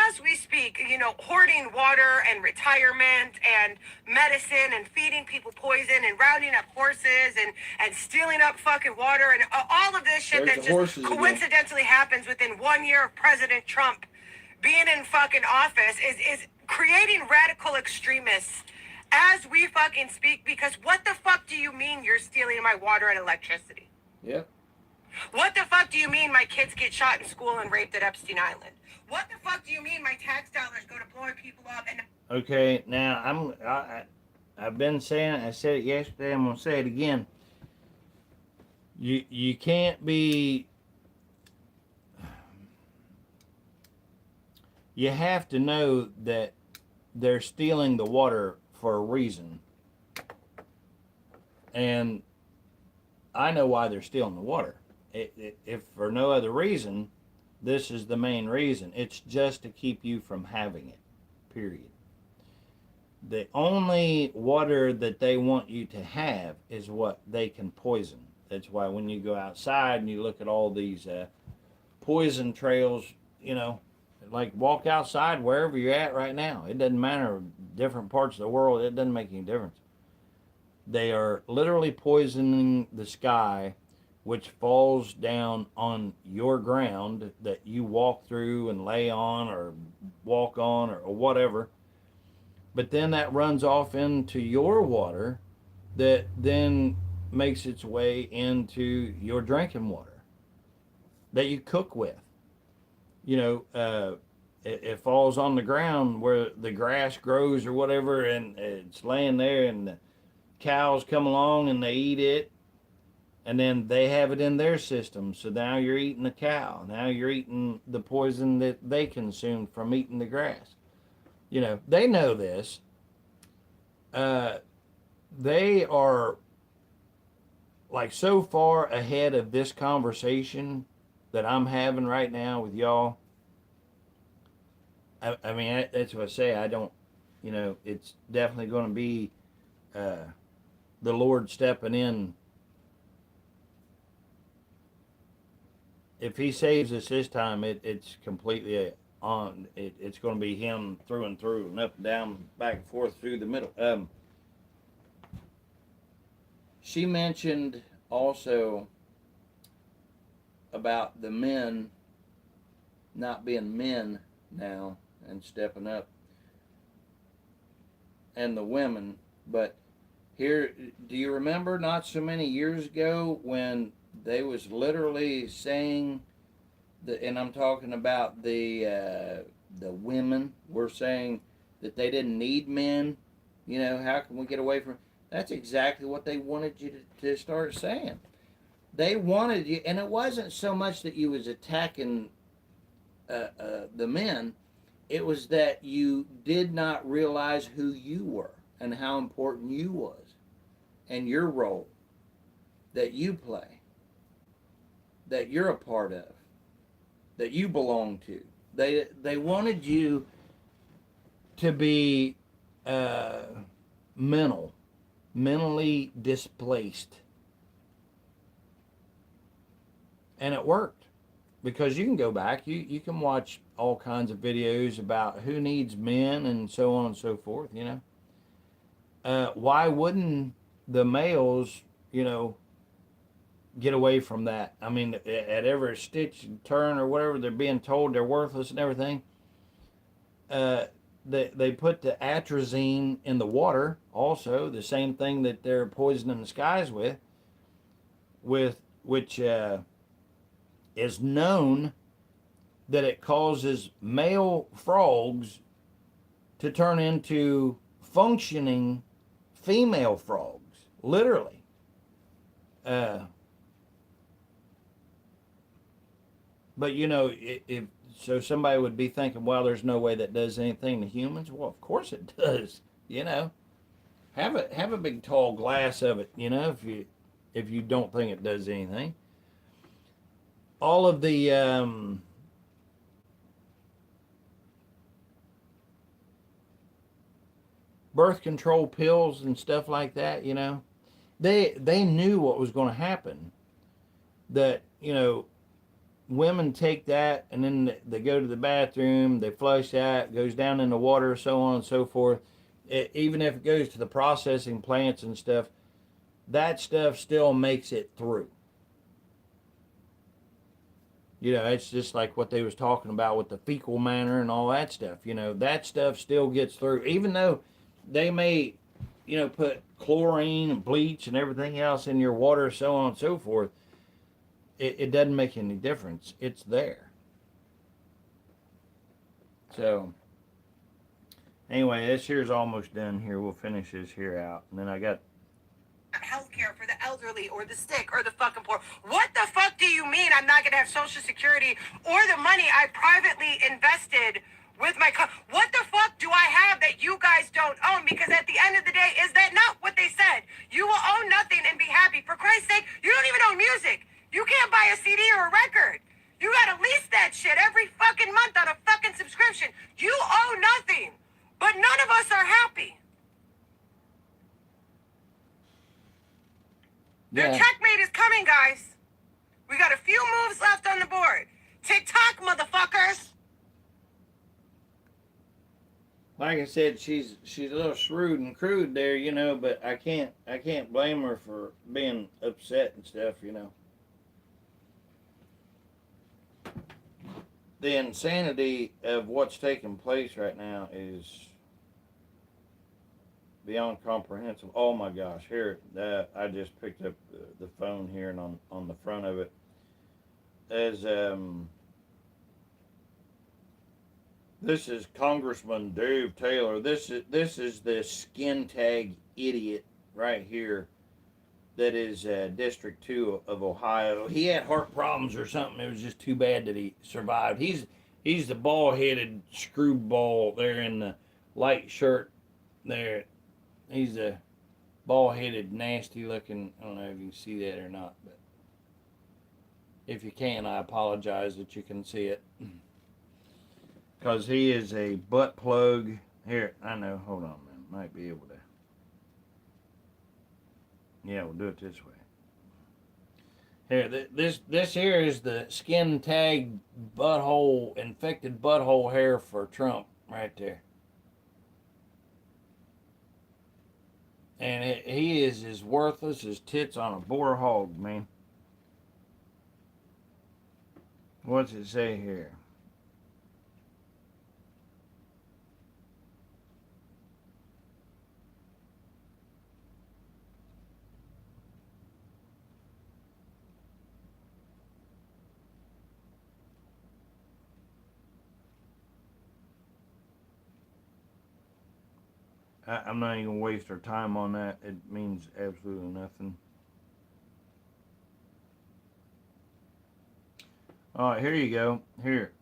as we speak, hoarding water and retirement and medicine and feeding people poison and rounding up horses and stealing up fucking water and all of this shit that just coincidentally happens within 1 year of President Trump being in fucking office is creating radical extremists as we fucking speak, because what the fuck do you mean you're stealing my water and electricity? Yep. What the fuck do you mean my kids get shot in school and raped at Epstein Island? What the fuck do you mean my tax dollars go to blowing people up and... Okay, now I've been saying it, I said it yesterday, I'm gonna say it again. You can't be... You have to know that they're stealing the water for a reason. And I know why they're stealing the water. If for no other reason, this is the main reason. It's just to keep you from having it, period. The only water that they want you to have is what they can poison. That's why when you go outside and you look at all these poison trails, like walk outside wherever you're at right now. It doesn't matter, different parts of the world, it doesn't make any difference. They are literally poisoning the sky, which falls down on your ground that you walk through and lay on or walk on or whatever. But then that runs off into your water that then makes its way into your drinking water that you cook with. It falls on the ground where the grass grows or whatever, and it's laying there, and the cows come along and they eat it, and then they have it in their system. So now you're eating the cow. Now you're eating the poison that they consumed from eating the grass. They know this. They are like so far ahead of this conversation that I'm having right now with y'all. I mean, that's what I say. I don't, it's definitely going to be the Lord stepping in. If he saves us this time, it's completely on. It's going to be him through and through, and up and down, back and forth through the middle. She mentioned also about the men not being men now and stepping up, and the women. But here, do you remember not so many years ago when they was literally saying that, and I'm talking about the women were saying that they didn't need men. How can we get away from? That's exactly what they wanted you to start saying. They wanted you, and it wasn't so much that you was attacking the men. It was that you did not realize who you were and how important you was and your role that you play, that you're a part of, that you belong to. They wanted you to be mentally displaced. And it worked. Because you can go back, you can watch all kinds of videos about who needs men and so on and so forth, Why wouldn't the males, get away from that. I mean, at every stitch and turn or whatever, they're being told they're worthless and everything. They put the atrazine in the water, also the same thing that they're poisoning the skies with which is known that it causes male frogs to turn into functioning female frogs, literally. But you know, if so, somebody would be thinking, "Well, there's no way that does anything to humans." Well, of course it does. You know, have a big tall glass of it. You know, if you don't think it does anything, all of the birth control pills and stuff like that. You know, they knew what was going to happen. That you know, women take that and then they go to the bathroom, they flush that, goes down in the water, so on and so forth. Even if it goes to the processing plants and stuff, that stuff still makes it through. You know, it's just like what they was talking about with the fecal matter and all that stuff. You know, that stuff still gets through, even though they may, you know, put chlorine and bleach and everything else in your water, so on and so forth. It doesn't make any difference. It's there. So, anyway, this here's almost done here. We'll finish this here out. And then I got health care for the elderly or the sick or the fucking poor. What the fuck do you mean I'm not going to have Social Security or the money I privately invested with my what the fuck do I have that you guys don't own? Because at the end of the day, is that not what they said? You will own nothing and be happy. For Christ's sake, you don't even own music. You can't buy a CD or a record. You gotta lease that shit every fucking month on a fucking subscription. You owe nothing. But none of us are happy. Their checkmate is coming, guys. We got a few moves left on the board. TikTok, motherfuckers. like I said, she's a little shrewd and crude there, you know, but I can't blame her for being upset and stuff, you know. The insanity of what's taking place right now is beyond comprehensive. Oh my gosh! Here, I just picked up the phone here, and on the front of it, as this is Congressman Dave Taylor. This is the skin tag idiot right here. That is District 2 of Ohio. He had heart problems or something. It was just too bad that he survived. He's the bald-headed screwball there in the light shirt there. He's a bald-headed, nasty-looking, I don't know if you can see that or not, but if you can, I apologize that you can see it. Because he is a butt plug. Here, I know, hold on, man. Might be able to. Yeah, we'll do it this way. Here, this here is the skin tag butthole, infected butthole hair for Trump right there. And he is as worthless as tits on a boar hog, man. What's it say here? I'm not even going to waste our time on that. It means absolutely nothing. All right, here you go. Here.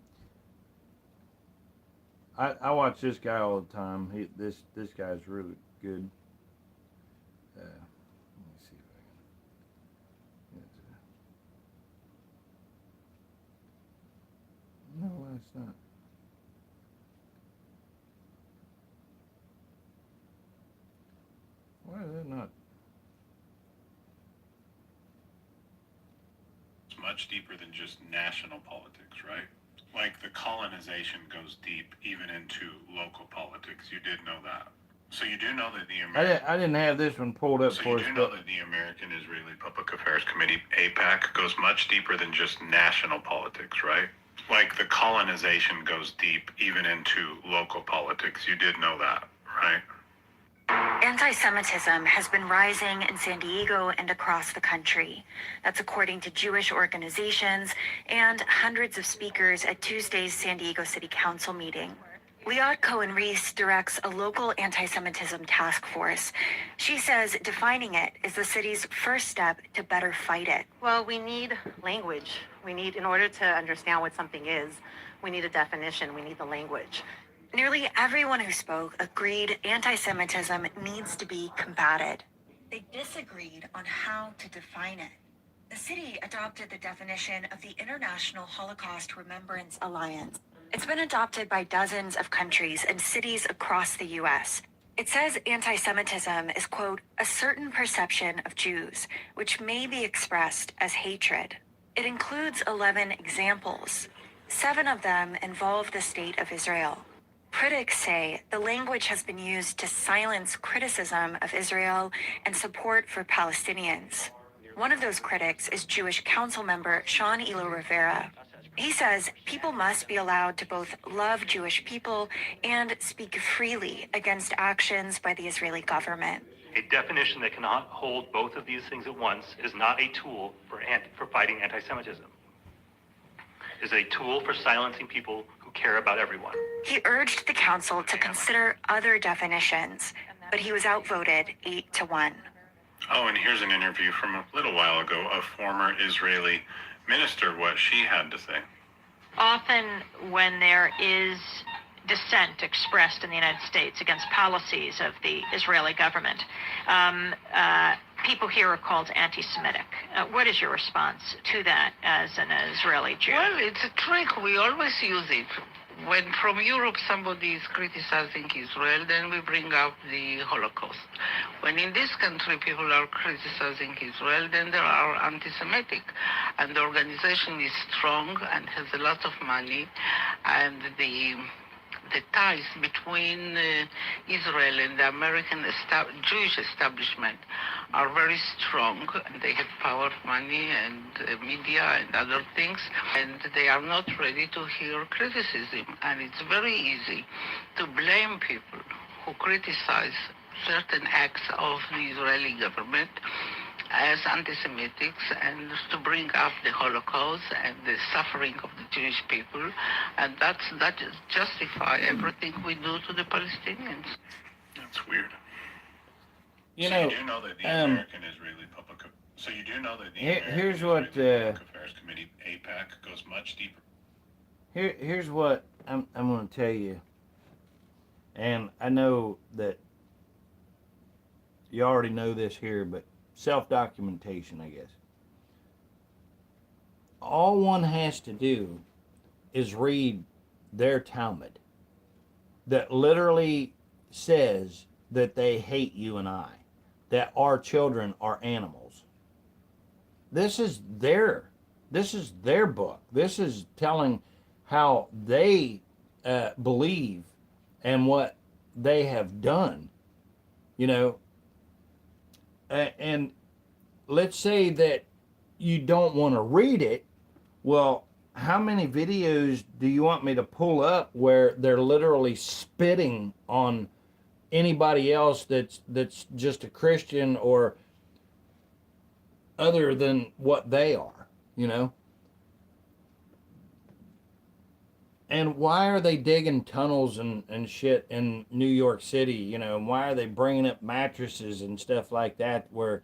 I watch this guy all the time. This guy's really good. Let me see if I can. No, it's not. Why is it not? It's much deeper than just national politics, right? Like the colonization goes deep even into local politics. You did know that. So you do know that the American... I didn't have this one pulled up So for you us, do know but that the American Israeli Public Affairs Committee, APAC, goes much deeper than just national politics, right? Like the colonization goes deep even into local politics. You did know that, right? Anti-Semitism has been rising in San Diego and across the country. That's according to Jewish organizations and hundreds of speakers at Tuesday's San Diego City Council meeting. Liat Cohen-Reese directs a local anti-Semitism task force. She says defining it is the city's first step to better fight it. Well, we need language. In order to understand what something is, we need a definition, we need the language. Nearly everyone who spoke agreed anti-Semitism needs to be combated. They disagreed on how to define it. The city adopted the definition of the International Holocaust Remembrance Alliance. It's been adopted by dozens of countries and cities across the U.S. It says anti-Semitism is, quote, a certain perception of Jews, which may be expressed as hatred. It includes 11 examples. 7 of them involve the state of Israel. Critics say the language has been used to silence criticism of Israel and support for Palestinians. One of those critics is Jewish council member Sean Elo Rivera. He says people must be allowed to both love Jewish people and speak freely against actions by the Israeli government. A definition that cannot hold both of these things at once is not a tool for fighting anti-Semitism. It is a tool for silencing people who care about everyone. He urged the council to consider other definitions, but he was outvoted 8-1. Oh, and here's an interview from a little while ago of former Israeli minister, what she had to say. Often when there is dissent expressed in the United States against policies of the Israeli government, people here are called anti-Semitic. What is your response to that as an Israeli Jew? Well, it's a trick. We always use it. When from Europe somebody is criticizing Israel, then we bring up the Holocaust. When in this country people are criticizing Israel, then they are anti-Semitic. And the organization is strong and has a lot of money, and the ties between Israel and the American Jewish establishment are very strong, and they have power, money, and media and other things, and they are not ready to hear criticism. And it's very easy to blame people who criticize certain acts of the Israeli government as anti-Semitics, and to bring up the Holocaust and the suffering of the Jewish people, and that justify everything we do to the Palestinians. That's weird. you So know, you do know that the American Israeli Public... So you do know that the American here's what Israeli Public Affairs Committee, APAC, goes much deeper. here's what I'm going to tell you, and I know that you already know this here, but self-documentation, I guess. All one has to do is read their Talmud that literally says that they hate you and I, that our children are animals. This is their book. This is telling how they believe and what they have done, you know. And let's say that you don't want to read it. Well, how many videos do you want me to pull up where they're literally spitting on anybody else that's just a Christian or other than what they are, you know? And why are they digging tunnels and shit in New York City, you know? And why are they bringing up mattresses and stuff like that where,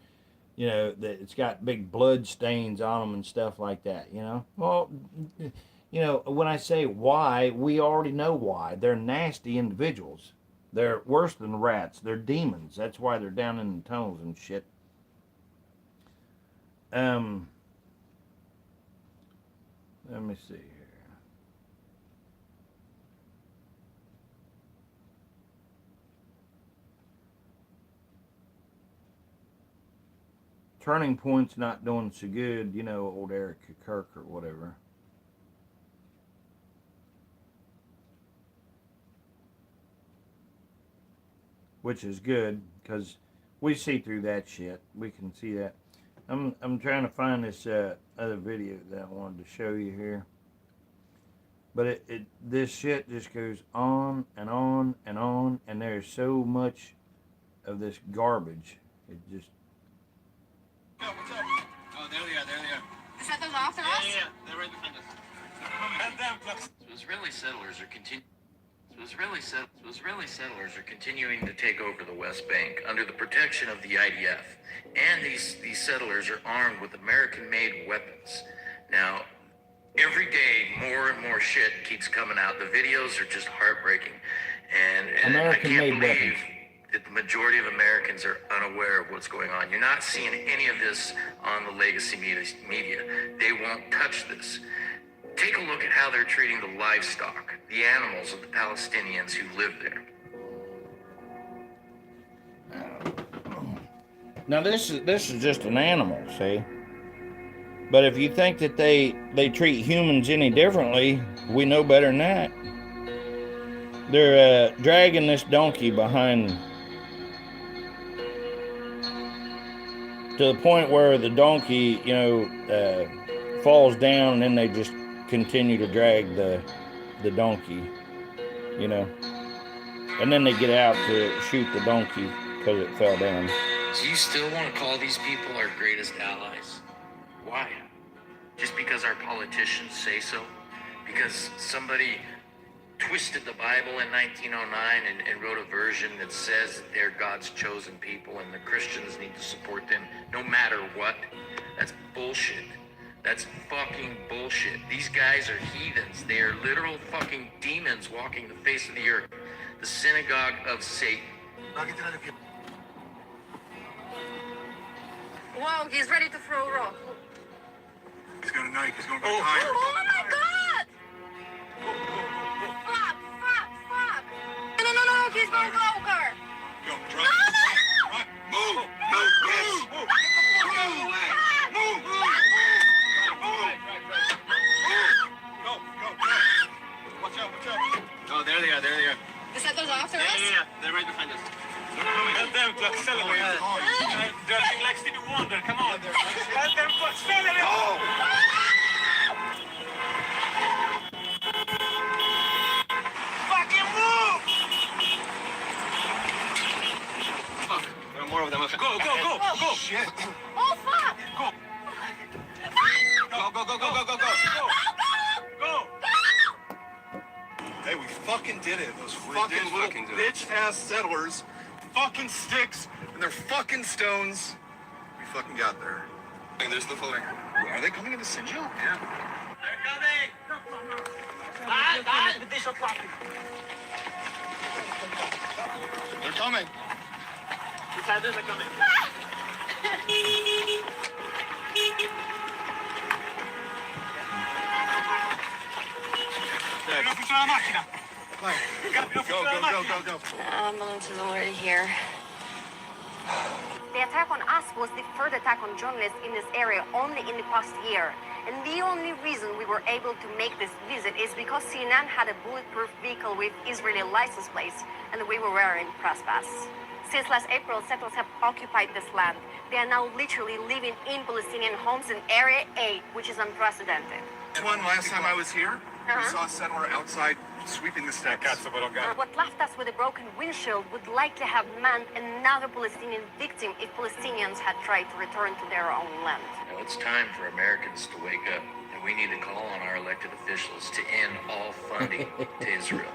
you know, that it's got big blood stains on them and stuff like that, you know? Well, you know, when I say why, we already know why. They're nasty individuals. They're worse than rats. They're demons. That's why they're down in the tunnels and shit. Let me see here. Turning Point's not doing so good, you know, old Eric Kirk or whatever. which is good because we see through that shit. We can see that. I'm trying to find this other video that I wanted to show you here. But this shit just goes on and on and on, and there's so much of this garbage. It just. What's up? Oh, there they are. Is that those after us? Yeah. They're right behind us. Israeli settlers are continuing to take over the West Bank under the protection of the IDF, and these settlers are armed with American-made weapons. Now, every day, more and more shit keeps coming out. The videos are just heartbreaking, and I can't believe that the majority of Americans are unaware of what's going on. You're not seeing any of this on the legacy media. They won't touch this. Take a look at how they're treating the livestock, the animals of the Palestinians who live there. Now this is just an animal, see? But if you think that they treat humans any differently, we know better than that. They're dragging this donkey behind to the point where the donkey, falls down, and then they just continue to drag the donkey, and then they get out to shoot the donkey because it fell down. Do you still want to call these people our greatest allies? Why? Just because our politicians say so? Because somebody twisted the Bible in 1909 and wrote a version that says that they're God's chosen people and the Christians need to support them no matter what? That's bullshit. That's fucking bullshit. These guys are heathens. They are literal fucking demons walking the face of the earth. The synagogue of Satan. Wow, he's ready to throw a rock. He's gonna knife. He's gonna go Oh higher. my God! Fuck! No, he's going lower. Go, drop. Right. Move, bitch. Move. Get away. Move. Go. Watch out. Oh, there they are. Is that those after us? Yeah. They're right behind us. Tell them to accelerate. They're like Stevie Wonder. Come on. Tell them to accelerate. Fucking move! Fuck. There are more of them. Go. Shit. Oh, fuck! Go. Hey, we fucking did it. Those fucking little bitch-ass settlers, fucking sticks, and their fucking stones. We fucking got there. And there's the floating. Are they coming into Sinjo? Yeah. They're coming! They're coming. The Sanders are coming. Go. Ambulance is already here. The attack on us was the third attack on journalists in this area only in the past year. And the only reason we were able to make this visit is because CNN had a bulletproof vehicle with Israeli license plates, and we were wearing press pass. Since last April, settlers have occupied this land. They are now literally living in Palestinian homes in Area 8, which is unprecedented. This one, last time I was here, we saw a settler outside sweeping the steps. What left us with a broken windshield would likely have meant another Palestinian victim if Palestinians had tried to return to their own land. Now it's time for Americans to wake up, and we need to call on our elected officials to end all funding to Israel.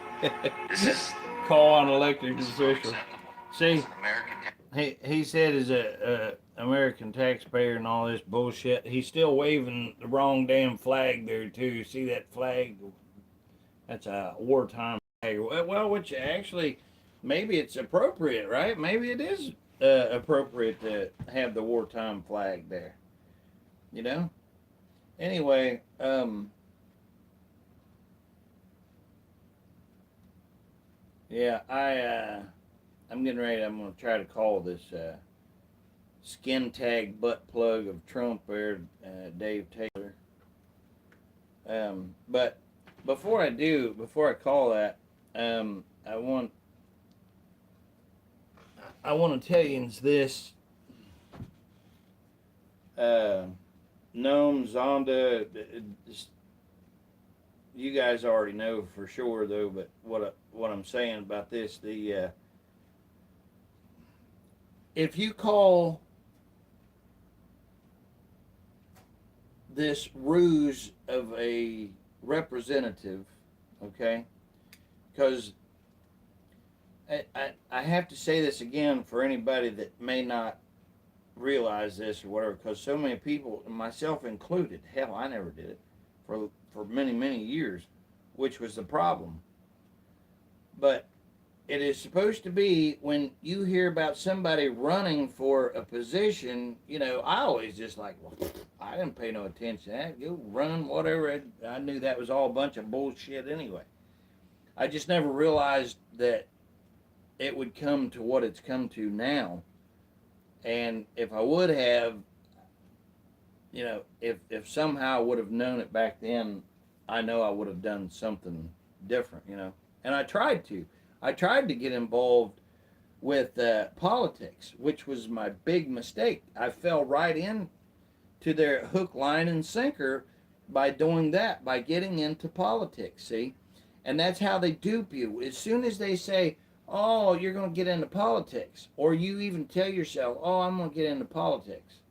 This is Call on elected officials. See, American. he said he's a American taxpayer and all this bullshit. He's still waving the wrong damn flag there too. See that flag? That's a wartime flag. Well, which actually, maybe it's appropriate, right? Maybe it is appropriate to have the wartime flag there. Anyway, yeah, I'm getting ready. I'm going to try to call this skin tag butt plug of Trump there, Dave Taylor. But before I call that, I want I want to tell you is this. Gnome, Zonda, you guys already know for sure though, but what I'm saying about this, if you call this ruse of a representative, okay, because I have to say this again for anybody that may not realize this or whatever, because so many people, myself included, hell, I never did it for many years, which was the problem. But it is supposed to be when you hear about somebody running for a position, you know, I always just like, well, I didn't pay no attention to that. Go run, whatever. I knew that was all a bunch of bullshit anyway. I just never realized that it would come to what it's come to now. And if I would have, you know, if somehow I would have known it back then, I know I would have done something different, you know. And I tried to. I tried to get involved with politics, which was my big mistake. I fell right in to their hook, line, and sinker by doing that, by getting into politics, see? And that's how they dupe you. As soon as they say, oh, you're going to get into politics, or you even tell yourself, oh, I'm going to get into politics.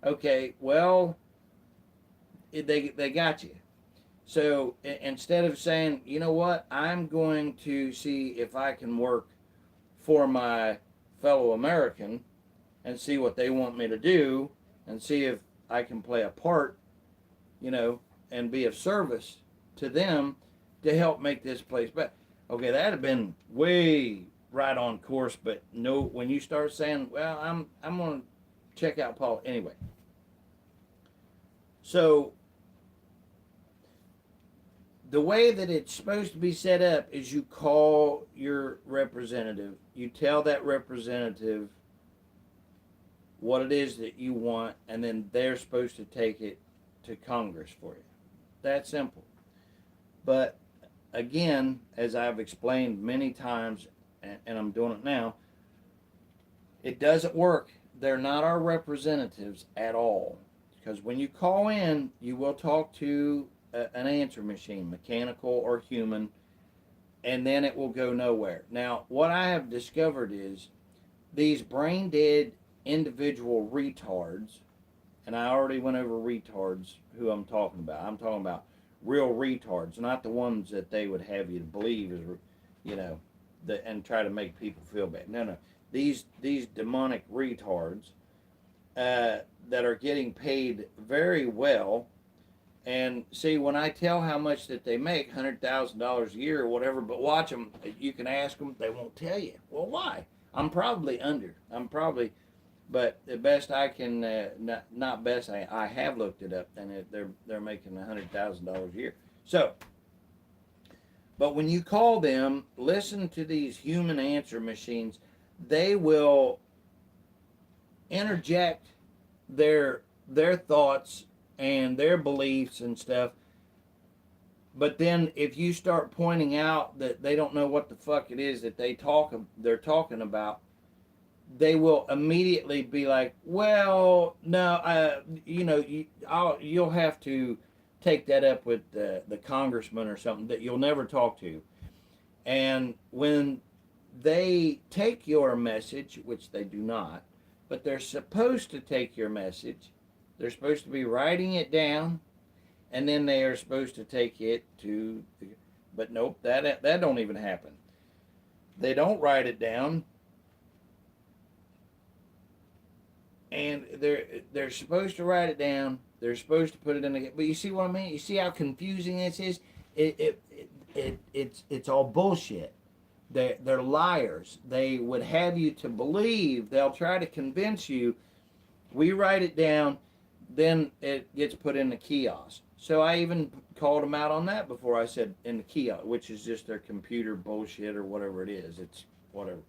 Okay, well, they got you. So instead of saying, you know what, I'm going to see if I can work for my fellow American and see what they want me to do and see if I can play a part, you know, and be of service to them to help make this place better. Okay, that'd have been way right on course, but no, when you start saying, well, I'm going to check out Paul anyway. So the way that it's supposed to be set up is you call your representative, you tell that representative what it is that you want, and then they're supposed to take it to Congress for you. That simple. But again, as I've explained many times, and I'm doing it now, it doesn't work. They're not our representatives at all. Because when you call in, you will talk to an answer machine, mechanical or human, and then it will go nowhere. Now, what I have discovered is these brain dead individual retards, and I already went over retards, who I'm talking about. I'm talking about real retards, not the ones that they would have you to believe is, you know, and try to make people feel bad. No. These demonic retards that are getting paid very well. And see, when I tell how much that they make, $100,000 a year or whatever, but watch them, you can ask them, they won't tell you. Well, why? I'm probably under. But the best I can, not best, I have looked it up, and they're making $100,000 a year. So, but when you call them, listen to these human answer machines. They will interject their thoughts and their beliefs and stuff. But then if you start pointing out that they don't know what the fuck it is that they're talking about, they will immediately be like, well, no, you'll have to take that up with the congressman or something that you'll never talk to. And when they take your message, which they do not, but they're supposed to take your message, they're supposed to be writing it down, and then they are supposed to take it to, but nope, that don't even happen. They don't write it down, and they're supposed to write it down. They're supposed to put it in the. But you see what I mean? You see how confusing this is? It's all bullshit. They're liars. They would have you to believe. They'll try to convince you. We write it down, then it gets put in the kiosk. So I even called them out on that before. I said in the kiosk, which is just their computer bullshit or whatever it is. It's whatever.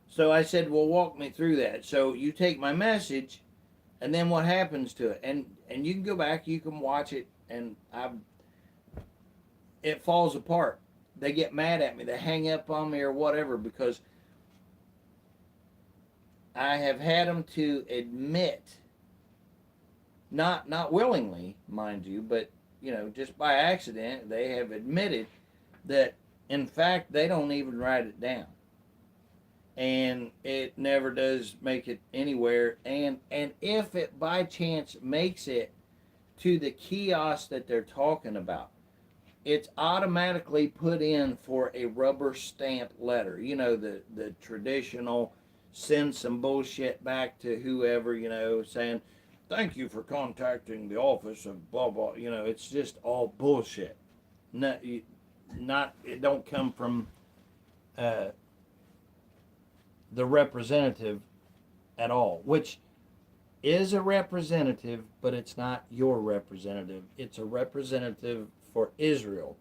So I said, well, walk me through that. So you take my message, and then what happens to it? And you can go back, you can watch it, and it falls apart. They get mad at me. They hang up on me or whatever because I have had them to admit, not willingly, mind you, but just by accident, they have admitted that in fact they don't even write it down, and it never does make it anywhere. And if it by chance makes it to the kiosk that they're talking about, it's automatically put in for a rubber stamp letter. The traditional send some bullshit back to whoever, saying, thank you for contacting the office of blah, blah. It's just all bullshit. It don't come from the representative at all, which is a representative, but it's not your representative. It's a representative for Israel.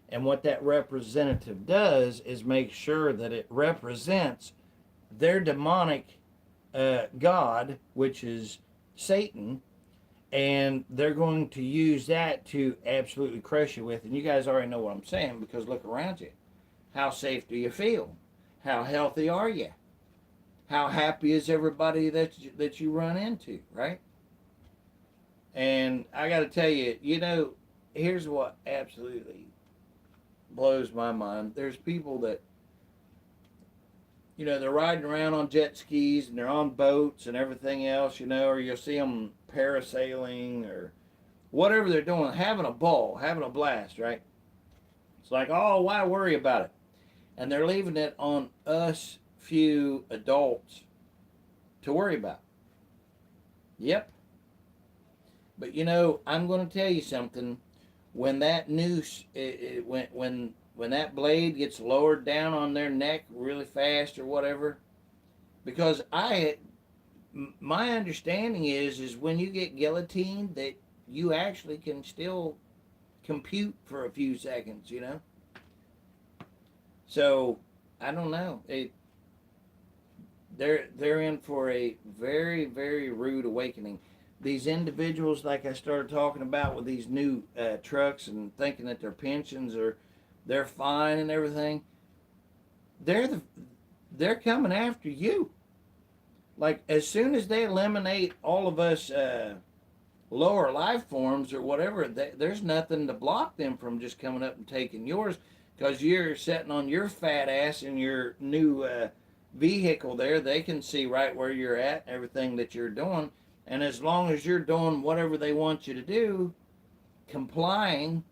And what that representative does is make sure that it represents their demonic God, which is Satan, and they're going to use that to absolutely crush you with. And you guys already know what I'm saying, because look around you. How safe do you feel? How healthy are you? How happy is everybody that you run into, right? And I got to tell you, here's what absolutely blows my mind. There's people that, they're riding around on jet skis and they're on boats and everything else, or you'll see them parasailing or whatever they're doing, having a ball, having a blast, right? It's like, oh, why worry about it? And they're leaving it on us few adults to worry about. Yep. But I'm going to tell you something. When that noose, when that blade gets lowered down on their neck really fast or whatever, because my understanding is when you get guillotined that you actually can still compute for a few seconds, So I don't know. They're in for a very, very rude awakening. These individuals, like I started talking about with these new trucks and thinking that their pensions they're fine and everything, they're coming after you. Like, as soon as they eliminate all of us lower life forms or whatever, there's nothing to block them from just coming up and taking yours, because you're sitting on your fat ass in your new vehicle there. They can see right where you're at, everything that you're doing. And as long as you're doing whatever they want you to do, complying,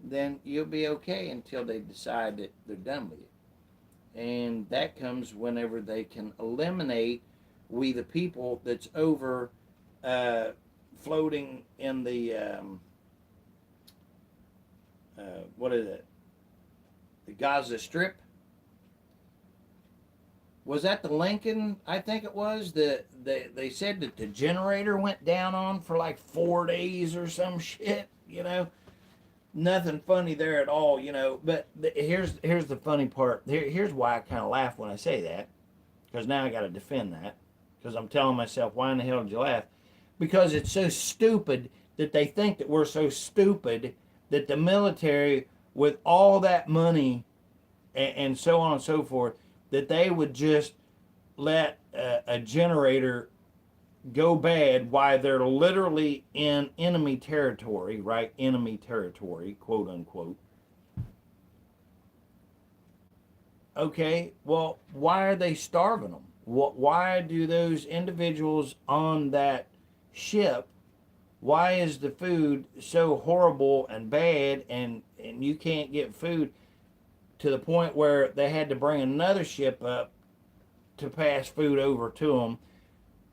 then you'll be okay until they decide that they're done with you. And that comes whenever they can eliminate we the people that's over floating in the what is it? The Gaza Strip. Was that the Lincoln? I think it was. They said that the generator went down on for like 4 days or some shit. Nothing funny there at all. But here's the funny part. Here's why I kind of laugh when I say that, because now I got to defend that, because I'm telling myself, why in the hell did you laugh? Because it's so stupid that they think that we're so stupid that the military, with all that money and so on and so forth, that they would just let a generator go bad while they're literally in enemy territory, right? Enemy territory, quote unquote. Okay, well, why are they starving them? Why do those individuals on that ship, why is the food so horrible and bad, and you can't get food, to the point where they had to bring another ship up to pass food over to them,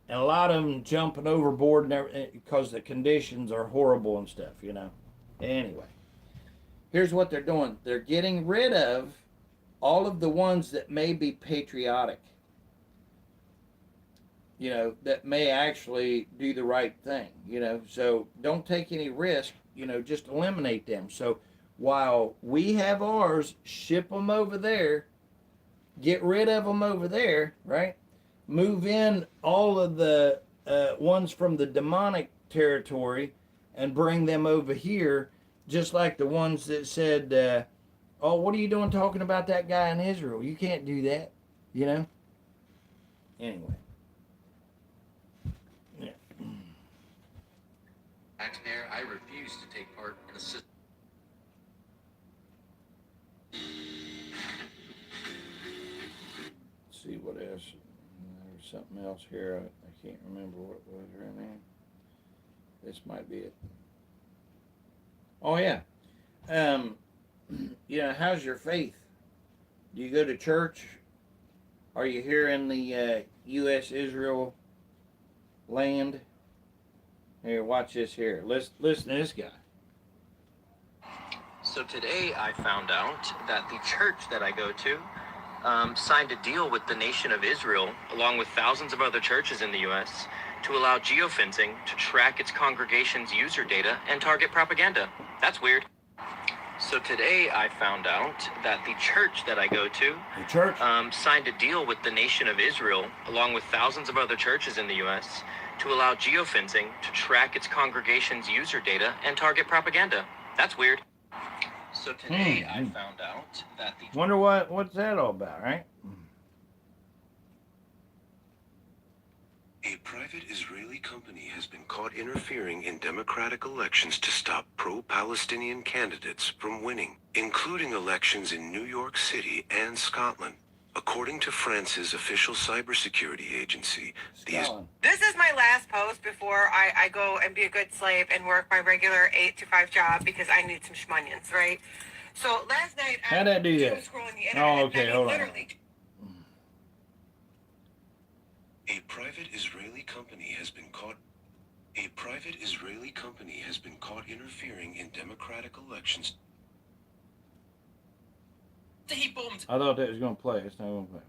and a lot of them jumping overboard and everything because the conditions are horrible and stuff, Anyway, here's what they're doing. They're getting rid of all of the ones that may be patriotic, that may actually do the right thing, So don't take any risk, just eliminate them. So while we have ours, ship them over there, get rid of them over there, right? Move in all of the ones from the demonic territory and bring them over here, just like the ones that said, oh, what are you doing talking about that guy in Israel? You can't do that, Anyway. Yeah. Taxpayer, I refuse to take part in a system. Let's see what else. There's something else here. I can't remember what it was right now. This might be it. Oh yeah. How's your faith? Do you go to church? Are you here in the U.S.-Israel land? Here, watch this here. Listen to this guy. So today I found out that the church that I go to signed a deal with the nation of Israel, along with thousands of other churches in the U.S., to allow geofencing to track its congregation's user data and target propaganda. That's weird. So today I found out that the church that I go to signed a deal with the nation of Israel, along with thousands of other churches in the U.S., to allow geofencing to track its congregation's user data and target propaganda. That's weird. So today I found out that the... Wonder what's that all about, right? A private Israeli company has been caught interfering in democratic elections to stop pro-Palestinian candidates from winning, including elections in New York City and Scotland. According to France's official cybersecurity agency, This is my last post before I go and be a good slave and work my regular 8 to 5 job because I need some schmonions, right? So last night How'd that do that? scrolling the internet. Oh, okay, hold on. A private Israeli company has been caught. A private Israeli company has been caught interfering in democratic elections. He bombed I thought that was going to play. It's not going to play.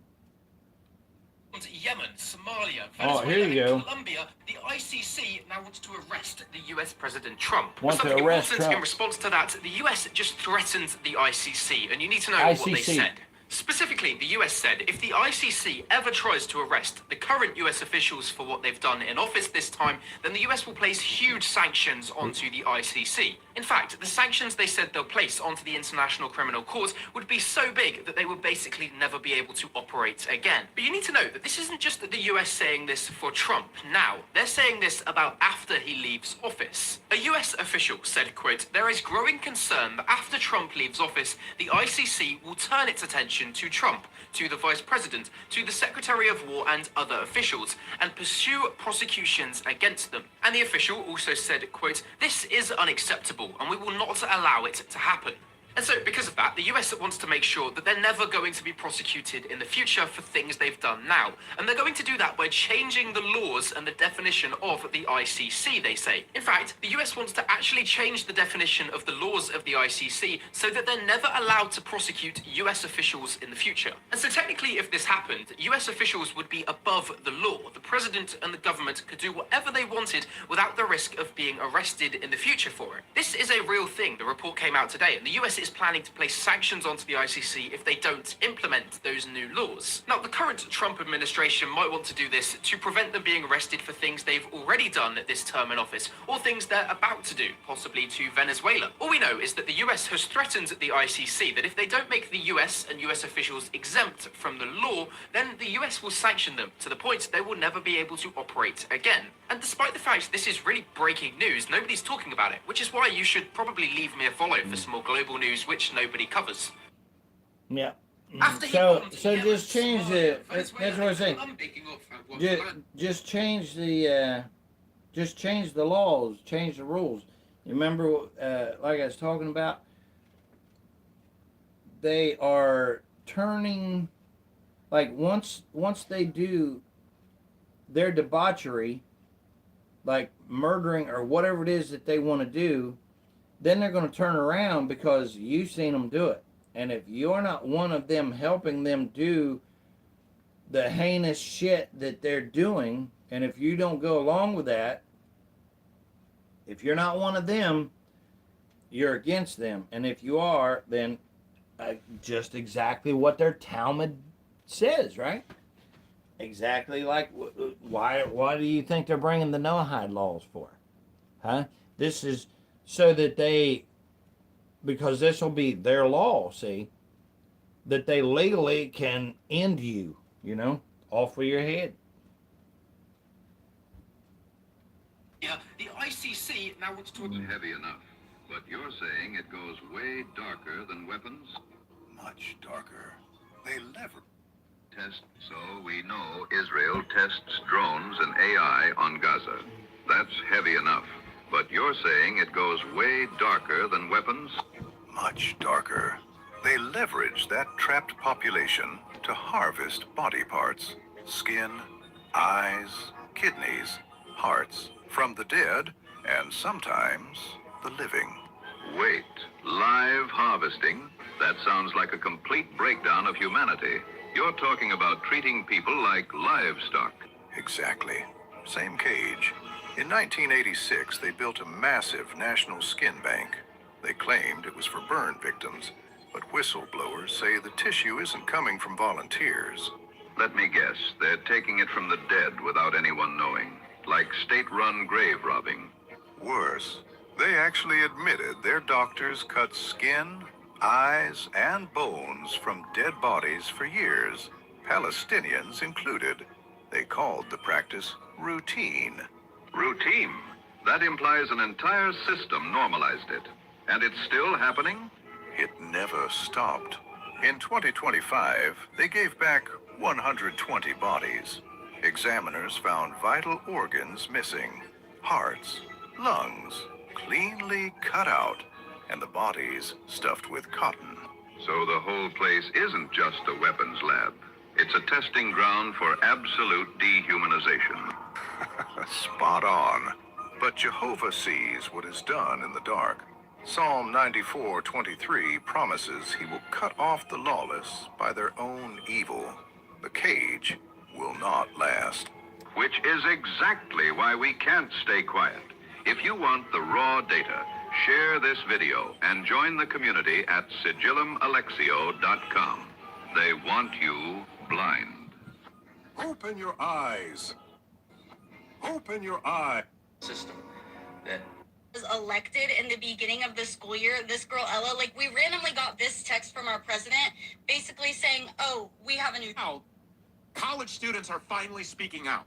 Yemen, Somalia, Oh, Venezuela, here you go. and Colombia. The ICC now wants to arrest the US President Trump. Want to Something arrest important Trump. in response to that, the US just threatened the ICC, and you need to know what they ICC. said. Specifically, the US said if the ICC ever tries to arrest the current US officials for what they've done in office this time, then the US will place huge sanctions onto the ICC. In fact, the sanctions they said they'll place onto the International Criminal Court would be so big that they would basically never be able to operate again. But you need to know that this isn't just the US saying this for Trump now. They're saying this about after he leaves office. A US official said, quote, "There is growing concern that after Trump leaves office, the ICC will turn its attention to Trump, to the Vice President, to the Secretary of War and other officials, and pursue prosecutions against them." And the official also said, quote, "This is unacceptable and we will not allow it to happen." And so, because of that, the US wants to make sure that they're never going to be prosecuted in the future for things they've done now. And they're going to do that by changing the laws and the definition of the ICC, they say. In fact, the US wants to actually change the definition of the laws of the ICC so that they're never allowed to prosecute US officials in the future. And so technically, if this happened, US officials would be above the law. The president and the government could do whatever they wanted without the risk of being arrested in the future for it. This is a real thing. The report came out today, and the US is planning to place sanctions onto the ICC if they don't implement those new laws. Now, the current Trump administration might want to do this to prevent them being arrested for things they've already done at this term in office, or things they're about to do, possibly to Venezuela. All we know is that the US has threatened the ICC that if they don't make the US and US officials exempt from the law, then the US will sanction them to the point they will never be able to operate again. And despite the fact this is really breaking news, nobody's talking about it, which is why you should probably leave me a follow for some more global news which nobody covers. Yeah. After he So bombed just Yemen, change the. Somalia, That's Venezuela, what I'm saying. Colombia, Just change the. Just change the laws. Change the rules. You remember, like I was talking about. They are turning, like once they do their debauchery, like murdering or whatever it is that they want to do, then they're going to turn around because you've seen them do it. And if you're not one of them helping them do the heinous shit that they're doing, and if you don't go along with that, if you're not one of them, you're against them. And if you are, then just exactly what their Talmud says, right? Exactly like, why do you think they're bringing the Noahide laws for? Huh? This is so that because this will be their law, see, that they legally can end you, off of your head. city now wants to... Heavy enough. But you're saying it goes way darker than weapons? Much darker. They lever. Test. So we know Israel tests drones and AI on Gaza. That's heavy enough. But you're saying it goes way darker than weapons? Much darker. They leverage that trapped population to harvest body parts, skin, eyes, kidneys, hearts, from the dead, and sometimes the living. Wait, live harvesting? That sounds like a complete breakdown of humanity. You're talking about treating people like livestock. Exactly. Same cage. In 1986, they built a massive national skin bank. They claimed it was for burn victims, but whistleblowers say the tissue isn't coming from volunteers. Let me guess, they're taking it from the dead without anyone knowing, like state-run grave robbing. Worse, they actually admitted their doctors cut skin, eyes, and bones from dead bodies for years, Palestinians included. They called the practice routine. Routine? That implies an entire system normalized it. And it's still happening? It never stopped. In 2025, they gave back 120 bodies. Examiners found vital organs missing. Hearts, lungs, cleanly cut out, and the bodies stuffed with cotton. So the whole place isn't just a weapons lab. It's a testing ground for absolute dehumanization. Spot on. But Jehovah sees what is done in the dark. Psalm 94:23 promises he will cut off the lawless by their own evil. The cage will not last. Which is exactly why we can't stay quiet. If you want the raw data, share this video and join the community at sigillamalexio.com. They want you blind. Open your eyes. Open your eye. System that was elected in the beginning of the school year. This girl Ella, like, we randomly got this text from our president basically saying, oh, we have a new... College students are finally speaking out.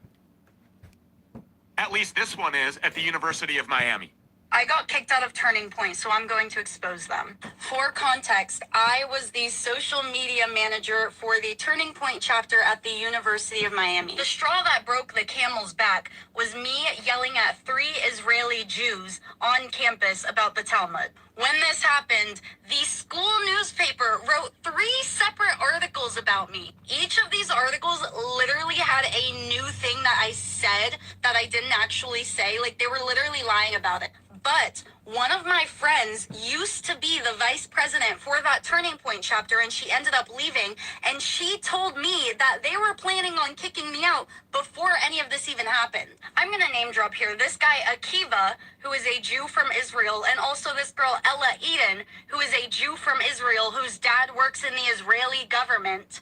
At least this one is at the University of Miami. I got kicked out of Turning Point, so I'm going to expose them. For context, I was the social media manager for the Turning Point chapter at the University of Miami. The straw that broke the camel's back was me yelling at 3 Israeli Jews on campus about the Talmud. When this happened, the school newspaper wrote 3 separate articles about me. Each of these articles literally had a new thing that I said that I didn't actually say. Like, they were literally lying about it. But one of my friends used to be the vice president for that Turning Point chapter, and she ended up leaving. And she told me that they were planning on kicking me out before any of this even happened. I'm going to name drop here. This guy, Akiva, who is a Jew from Israel, and also this girl, Ella Eden, who is a Jew from Israel, whose dad works in the Israeli government,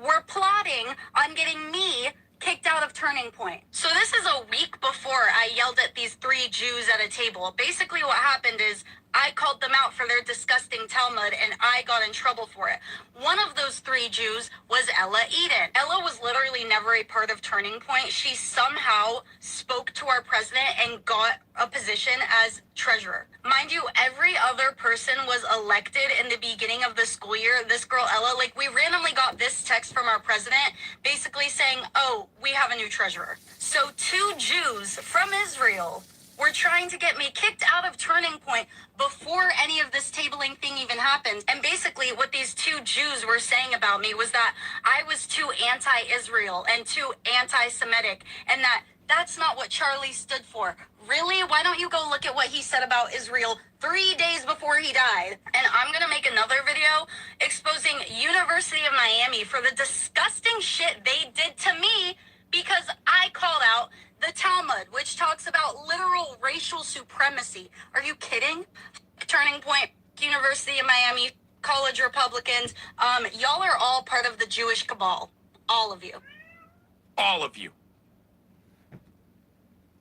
were plotting on getting me kicked out of Turning Point. So this is a week before I yelled at these 3 Jews at a table. Basically what happened is I called them out for their disgusting Talmud, and I got in trouble for it. One of those 3 Jews was Ella Eden. Ella was literally never a part of Turning Point. She somehow spoke to our president and got a position as treasurer. Mind you, every other person was elected in the beginning of the school year. This girl, Ella, like, we randomly got this text from our president basically saying, oh, we have a new treasurer. So 2 Jews from Israel were trying to get me kicked out of Turning Point before any of this tabling thing even happened. And basically what these 2 Jews were saying about me was that I was too anti-Israel and too anti-Semitic, and that's not what Charlie stood for. Really? Why don't you go look at what he said about Israel 3 days before he died? And I'm gonna make another video exposing University of Miami for the disgusting shit they did to me because I called out the Talmud, which talks about literal racial supremacy. Are you kidding? Turning Point, University of Miami, college Republicans, y'all are all part of the Jewish cabal. All of you. All of you.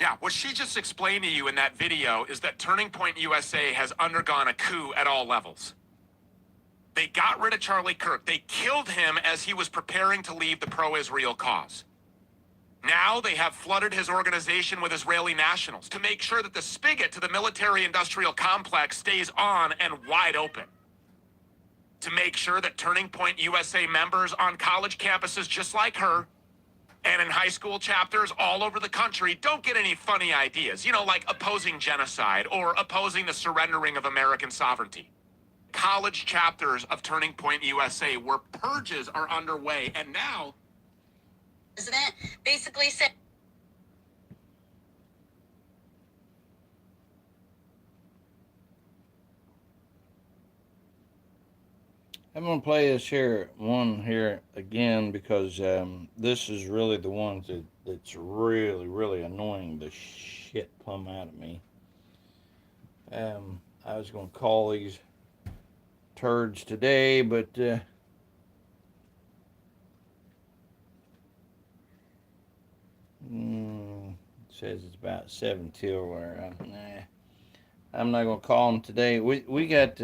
Yeah, what she just explained to you in that video is that Turning Point USA has undergone a coup at all levels. They got rid of Charlie Kirk. They killed him as he was preparing to leave the pro-Israel cause. Now they have flooded his organization with Israeli nationals to make sure that the spigot to the military-industrial complex stays on and wide open. To make sure that Turning Point USA members on college campuses just like her and in high school chapters all over the country don't get any funny ideas, like opposing genocide or opposing the surrendering of American sovereignty. College chapters of Turning Point USA where purges are underway, and now President basically said. I'm going to play this one here again because this is really the one that's really, really annoying the shit plumb out of me. I was going to call these turds today, but it says it's about 7 till where I'm not going to call them today. We got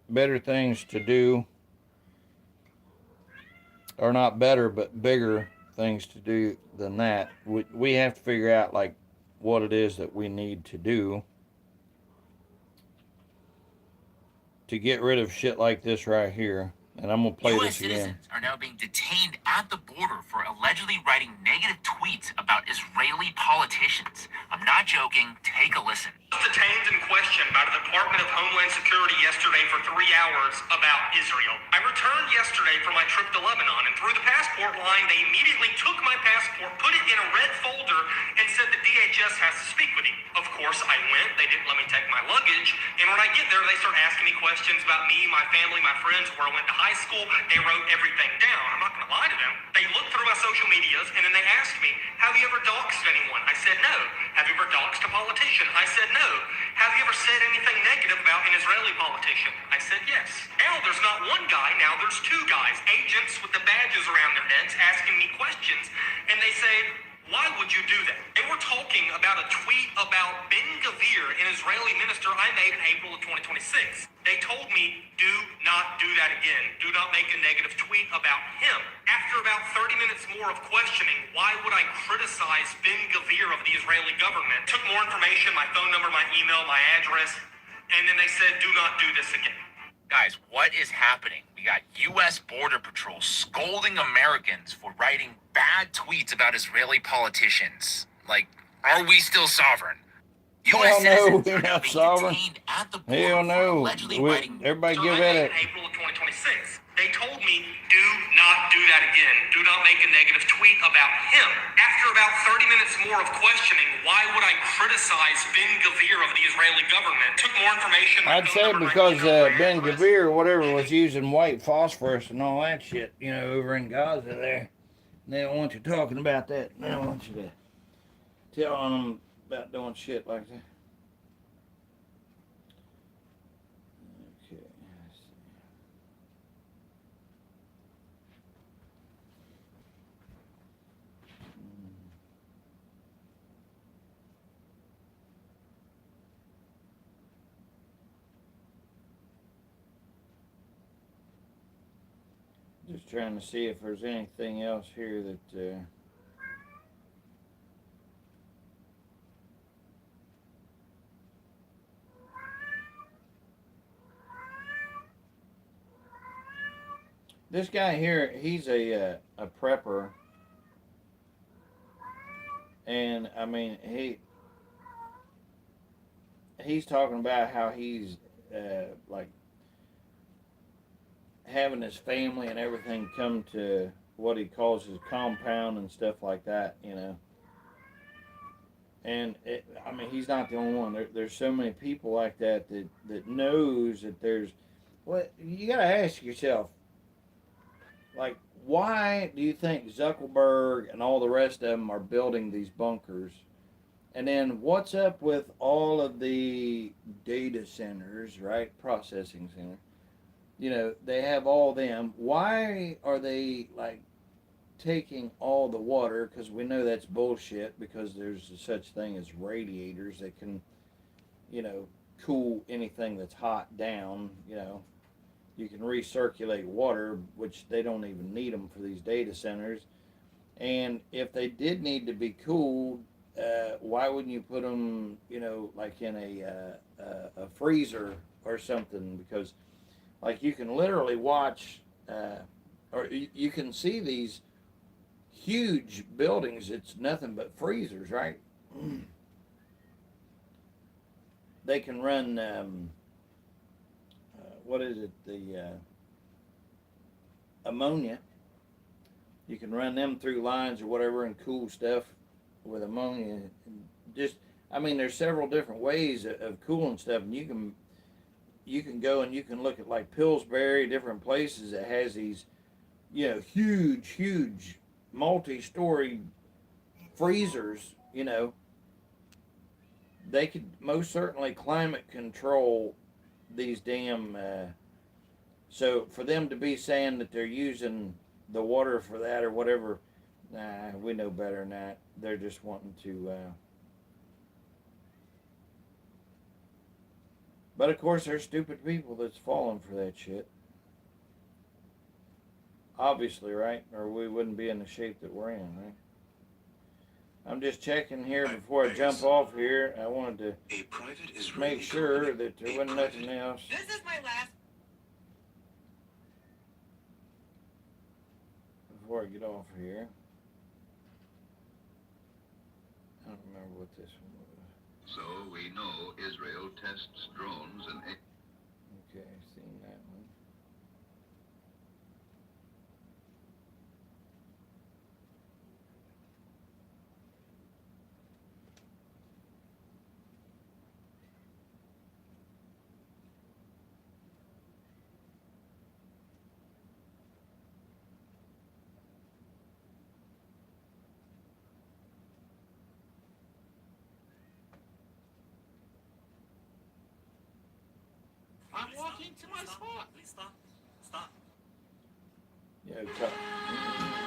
better things to do. Or not better, but bigger things to do than that. We have to figure out, like, what it is that we need to do to get rid of shit like this right here. And I'm going to play U.S. this again. citizens are now being detained at the border for allegedly writing negative tweets about Israeli politicians. I'm not joking. Take a listen. Detained and questioned by the Department of Homeland Security yesterday for 3 hours about Israel. I returned yesterday from my trip to Lebanon, and through the passport line, they immediately took my passport, put it in a red folder, and said the DHS has to speak with you. Of course, I went. They didn't let me take my luggage, and when I get there, they start asking me questions about me, my family, my friends, where I went to high school. They wrote everything down. I'm not going to lie to them. They looked through my social medias, and then they asked me, have you ever doxed anyone? I said no. Have you ever doxed a politician? I said no. Have you ever said anything negative about an Israeli politician? I said yes. Now there's not one guy, now there's 2 guys, agents with the badges around their necks, asking me questions, and they say, why would you do that? They were talking about a tweet about Ben-Gvir, an Israeli minister I made in April of 2026. They told me, do not do that again. Do not make a negative tweet about him. After about 30 minutes more of questioning, why would I criticize Ben-Gvir of the Israeli government? Took more information, my phone number, my email, my address, and then they said, do not do this again. Guys, what is happening? We got U.S. Border Patrol scolding Americans for writing bad tweets about Israeli politicians. Like, are we still sovereign? Hell no, we're not sovereign. Hell no. Everybody give that in April of 2026. They told me, do not do that again. Do not make a negative tweet about him. After about 30 minutes more of questioning, why would I criticize Ben-Gvir of the Israeli government? Took more information. I'd say because Ben-Gvir or whatever was using white phosphorus and all that shit, over in Gaza there. They don't want you talking about that. They don't want you to telling them about doing shit like that. Okay, let's see. Just trying to see if there's anything else here that this guy here, he's a prepper, and I mean he's talking about how he's like having his family and everything come to what he calls his compound and stuff like that, And I mean, he's not the only one. There's so many people like that knows that there's. Well, you gotta ask yourself, like, why do you think Zuckerberg and all the rest of them are building these bunkers? And then what's up with all of the data centers, right? Processing center. They have all them. Why are they, like, taking all the water? Because we know that's bullshit, because there's such thing as radiators that can, cool anything that's hot down, You can recirculate water, which they don't even need them for these data centers. And if they did need to be cooled, why wouldn't you put them, you know, like in a freezer or something? Because, like, you can literally watch, or you can see these huge buildings. It's nothing but freezers, right? They can run, what is it, the ammonia. You can run them through lines or whatever and cool stuff with ammonia. And just, I mean, there's several different ways of cooling stuff, and you can go and you can look at like Pillsbury, different places that has these, you know, huge multi-story freezers. You know, they could most certainly climate control these damn. So for them to be saying that they're using the water for that or whatever, nah, we know better than that. They're just wanting to. But of course, there's stupid people that's falling for that shit. Obviously, right? Or we wouldn't be in the shape that we're in, right? I'm just checking here before I jump off here. I wanted to make sure that there wasn't nothing else. This is my last. Before I get off here. I don't remember what this one was. So we know Israel tests drones and... Okay, seen that one. I'm walking to my spot. Please stop. Stop.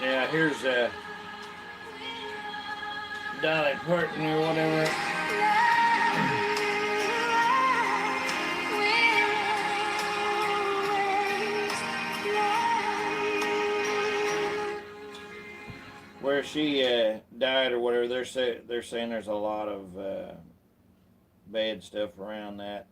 Yeah, here's Dolly Parton or whatever. Where she died or whatever, they're saying there's a lot of bad stuff around that,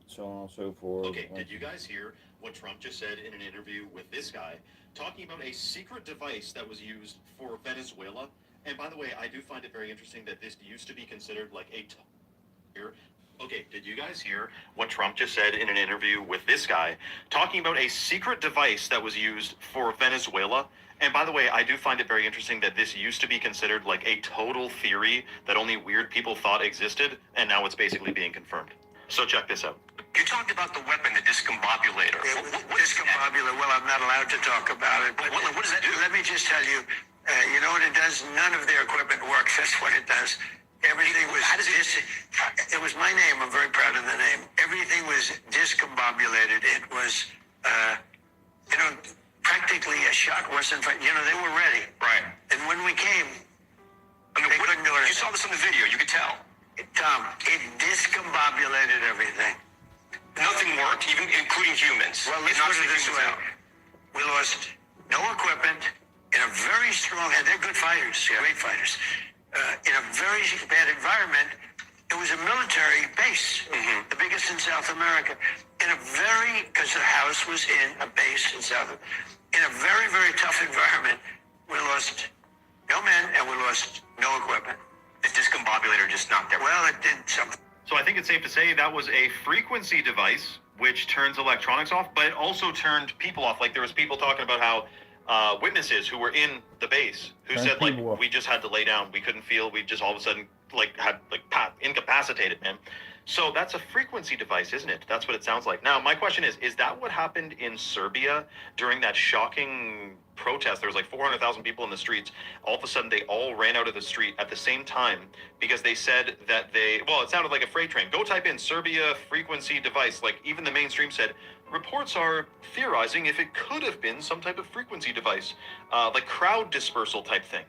so on and so forth. Okay, did you guys hear what Trump just said in an interview with this guy, talking about a secret device that was used for Venezuela? And by the way, I do find it very interesting that this used to be considered like a... Okay, did you guys hear what Trump just said in an interview with this guy, talking about a secret device that was used for Venezuela? And by the way, I do find it very interesting that this used to be considered like a total theory that only weird people thought existed, and now it's basically being confirmed. So check this out. You talked about the weapon, the discombobulator. What discombobulator? Well, I'm not allowed to talk about it. But what does that do? Let me just tell you, you know what it does? None of their equipment works. That's what it does. Everything was... How does it was my name. I'm very proud of the name. Everything was discombobulated. It was, you know, practically a shot wasn't... You know, they were ready. Right. And when we came, they couldn't do anything. You saw this on the video. You could tell. Tom, it discombobulated everything. Nothing worked, even including humans. Well, let's put it this way. We lost no equipment in a very strong, and they're good fighters, great fighters. In a very bad environment, it was a military base, the biggest in South America. Because the house was in a base in in a very, very tough environment, we lost no men and we lost no equipment. The discombobulator just not there. Well, it did something. So I think it's safe to say that was a frequency device which turns electronics off, but it also turned people off. Like there was people talking about how witnesses who were in the base who said like we just had to lay down, we couldn't feel, we just all of a sudden had incapacitated, man. So that's a frequency device, isn't it? That's what it sounds like. Now my question is that what happened in Serbia during that shocking protest? There was like 400,000 people in the streets. All of a sudden they all ran out of the street at the same time because they said that it sounded like a freight train. Go type in Serbia frequency device. Like even the mainstream said, reports are theorizing if it could have been some type of frequency device, like crowd dispersal type thing.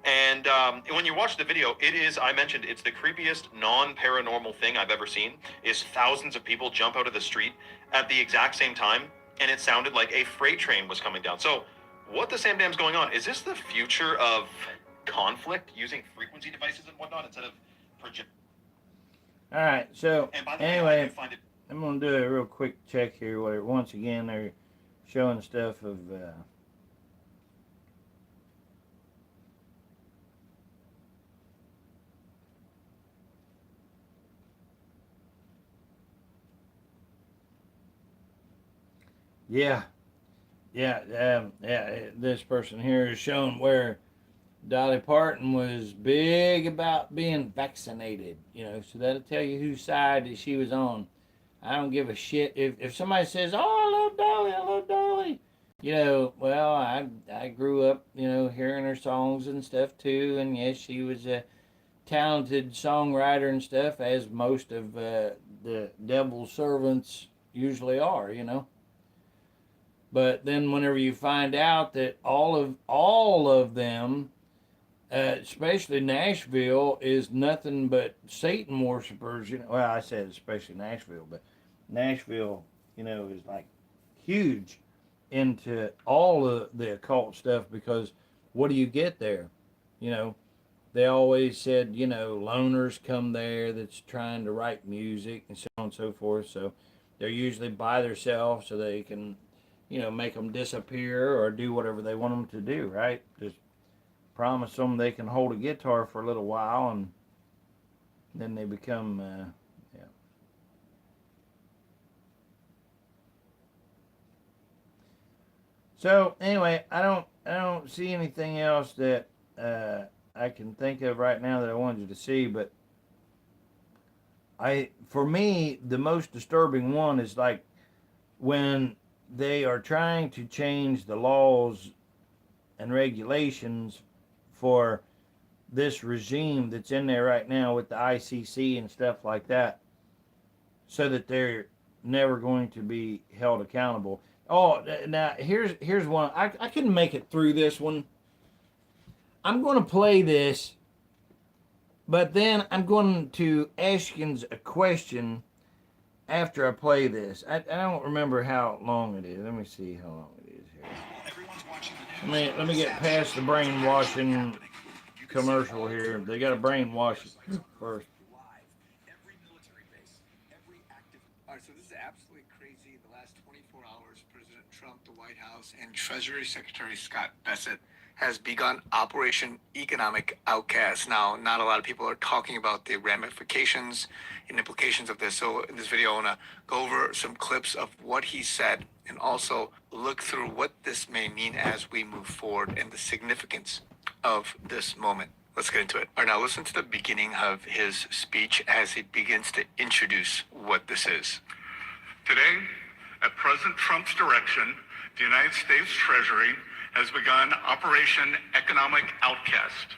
And when you watch the video, I mentioned, it's the creepiest non-paranormal thing I've ever seen, is thousands of people jump out of the street at the exact same time, and it sounded like a freight train was coming down. So what the Sam Dam's going on? Is this the future of conflict, using frequency devices and whatnot instead of project? All right, so And by the way, I anyway, do find it. I'm gonna do a real quick check here. Where once again they're showing stuff of. Yeah, this person here is showing where Dolly Parton was big about being vaccinated, so that'll tell you whose side she was on. I don't give a shit if somebody says, "Oh, I love Dolly," well, I grew up, hearing her songs and stuff too, and yes, she was a talented songwriter and stuff, as most of the devil's servants usually are, But then whenever you find out that all of them, especially Nashville, is nothing but Satan worshipers, well, I said especially Nashville, but Nashville, is like huge into all of the occult stuff, because what do you get there? They always said, loners come there that's trying to write music and so on and so forth. So they're usually by themselves so they can, make them disappear or do whatever they want them to do, right? Just promise them they can hold a guitar for a little while and then they become, yeah. So anyway, I don't see anything else that I can think of right now that I wanted you to see, but for me, the most disturbing one is like when they are trying to change the laws and regulations for this regime that's in there right now with the ICC and stuff like that, so that they're never going to be held accountable. Oh, now here's one. I can make it through this one. I'm going to play this, but then I'm going to ask you a question after I play this. I don't remember how long it is. Let me see how long it is here. Let me get past the brainwashing commercial here. They got to brainwash it first. All right, so this is absolutely crazy. The last 24 hours, President Trump, the White House, and Treasury Secretary Scott Bessent has begun Operation Economic Outcast. Now, not a lot of people are talking about the ramifications and implications of this. So in this video, I want to go over some clips of what he said and also look through what this may mean as we move forward and the significance of this moment. Let's get into it. All right, now listen to the beginning of his speech as he begins to introduce what this is. Today, at President Trump's direction, the United States Treasury has begun Operation Economic Outcast,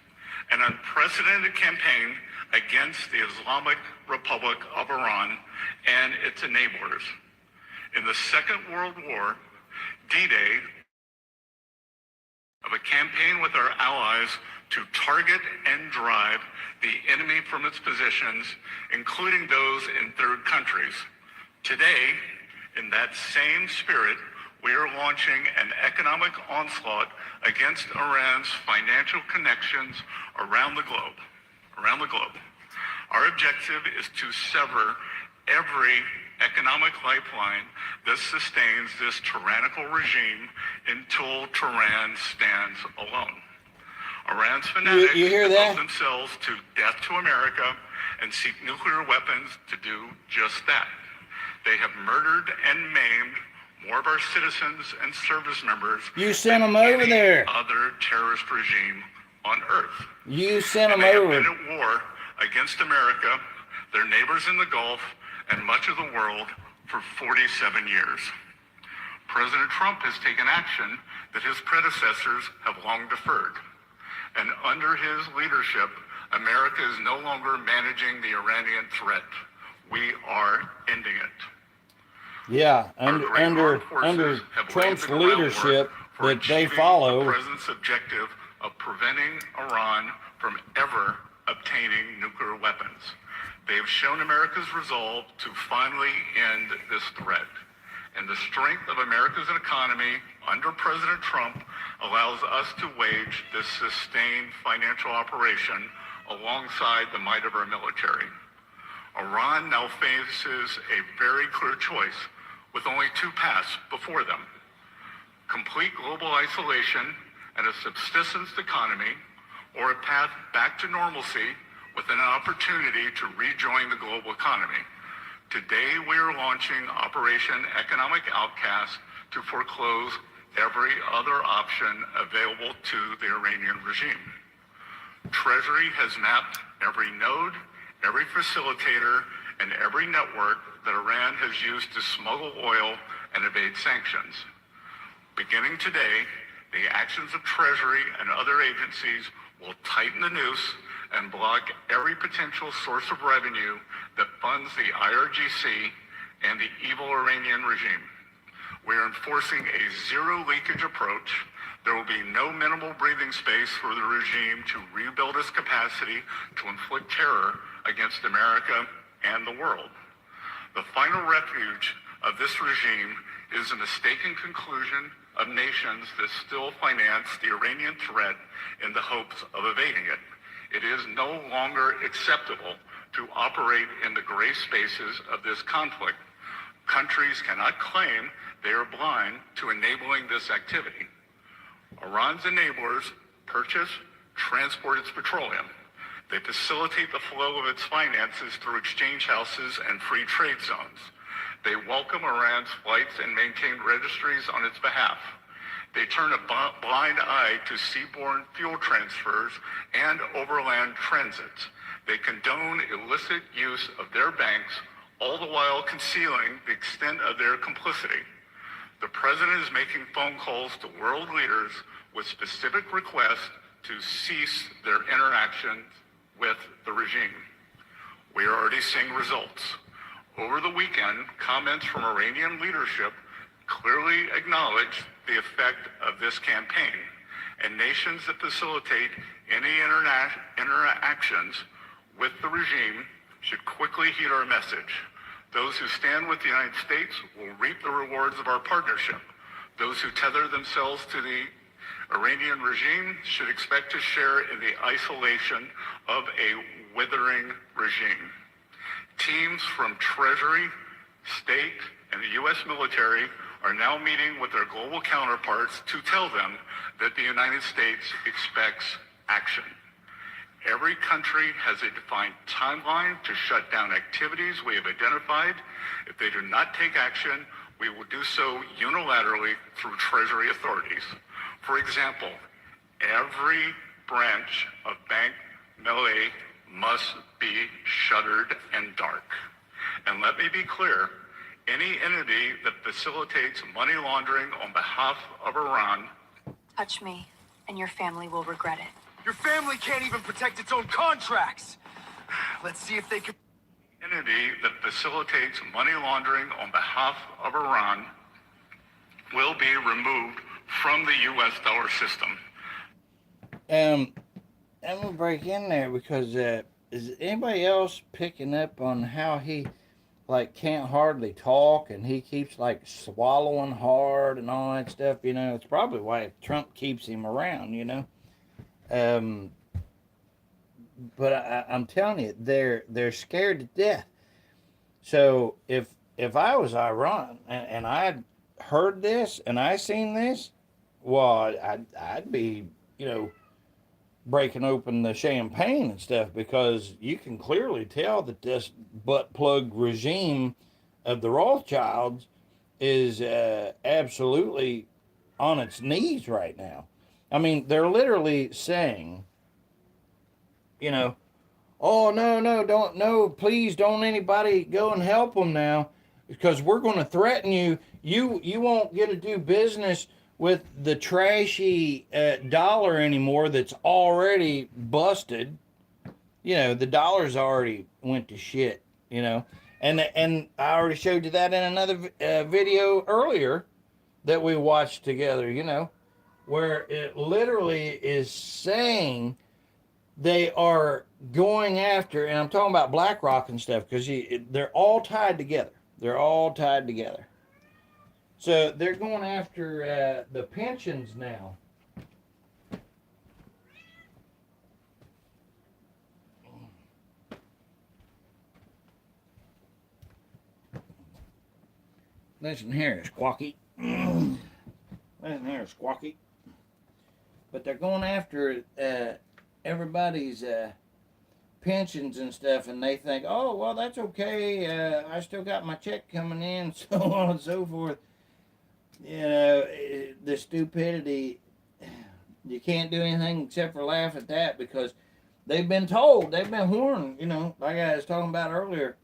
an unprecedented campaign against the Islamic Republic of Iran and its enablers. In the Second World War, D-Day, of a campaign with our allies to target and drive the enemy from its positions, including those in third countries. Today, in that same spirit, we are launching an economic onslaught against Iran's financial connections around the globe. Our objective is to sever every economic lifeline that sustains this tyrannical regime until Tehran stands alone. Iran's fanatics you hear that? devote themselves to death to America and seek nuclear weapons to do just that. They have murdered and maimed more of our citizens and service members You sent them over there. Other terrorist regime on earth. You sent them They have over. been at war against America, their neighbors in the Gulf, and much of the world for 47 years. President Trump has taken action that his predecessors have long deferred. And under his leadership, America is no longer managing the Iranian threat. We are ending it. Yeah, under Trump's leadership that they follow. The president's objective of preventing Iran from ever obtaining nuclear weapons. They have shown America's resolve to finally end this threat. And the strength of America's economy under President Trump allows us to wage this sustained financial operation alongside the might of our military. Iran now faces a very clear choice with only two paths before them: complete global isolation and a subsistence economy, or a path back to normalcy with an opportunity to rejoin the global economy. Today, we are launching Operation Economic Outcast to foreclose every other option available to the Iranian regime. Treasury has mapped every node, every facilitator, and every network that Iran has used to smuggle oil and evade sanctions. Beginning today, the actions of Treasury and other agencies will tighten the noose and block every potential source of revenue that funds the IRGC and the evil Iranian regime. We are enforcing a zero leakage approach. There will be no minimal breathing space for the regime to rebuild its capacity to inflict terror against America and the world. The final refuge of this regime is a mistaken conclusion of nations that still finance the Iranian threat in the hopes of evading it. It is no longer acceptable to operate in the gray spaces of this conflict. Countries cannot claim they are blind to enabling this activity. Iran's enablers purchase, transport its petroleum. They facilitate the flow of its finances through exchange houses and free trade zones. They welcome Iran's flights and maintain registries on its behalf. They turn a blind eye to seaborne fuel transfers and overland transits. They condone illicit use of their banks, all the while concealing the extent of their complicity. The president is making phone calls to world leaders with specific requests to cease their interactions with the regime. We are already seeing results. Over the weekend, comments from Iranian leadership clearly acknowledged the effect of this campaign, and nations that facilitate any interactions with the regime should quickly heed our message. Those who stand with the United States will reap the rewards of our partnership. Those who tether themselves to the Iranian regime should expect to share in the isolation of a withering regime. Teams from Treasury, State, and the U.S. military are now meeting with their global counterparts to tell them that the United States expects action. Every country has a defined timeline to shut down activities we have identified. If they do not take action, we will do so unilaterally through Treasury authorities. For example, every branch of Bank Melay must be shuttered and dark. And let me be clear, any entity that facilitates money laundering on behalf of Iran. Touch me, and your family will regret it. Your family can't even protect its own contracts. Let's see if they can. Entity that facilitates money laundering on behalf of Iran will be removed from the U.S. dollar system. I'm gonna break in there because is anybody else picking up on how he can't hardly talk and he keeps swallowing hard and all that stuff? It's probably why Trump keeps him around. But I'm telling you, they're scared to death. So if I was Iran and I'd heard this and I seen this, well, I'd be breaking open the champagne and stuff, because you can clearly tell that this butt plug regime of the Rothschilds is absolutely on its knees right now. I mean, they're literally saying, oh, no, please don't anybody go and help them now, because we're going to threaten you. You won't get to do business with the trashy dollar anymore that's already busted. The dollar's already went to shit, and I already showed you that in another video earlier that we watched together, where it literally is saying they are going after, and I'm talking about BlackRock and stuff, because they're all tied together. They're all tied together. So they're going after the pensions now. Listen here, Squawky. Listen here, Squawky. But they're going after everybody's pensions and stuff, and they think, oh, well, that's okay. I still got my check coming in, so on and so forth. You know, the stupidity, you can't do anything except for laugh at that because they've been told, they've been warned, you know, like I was talking about earlier.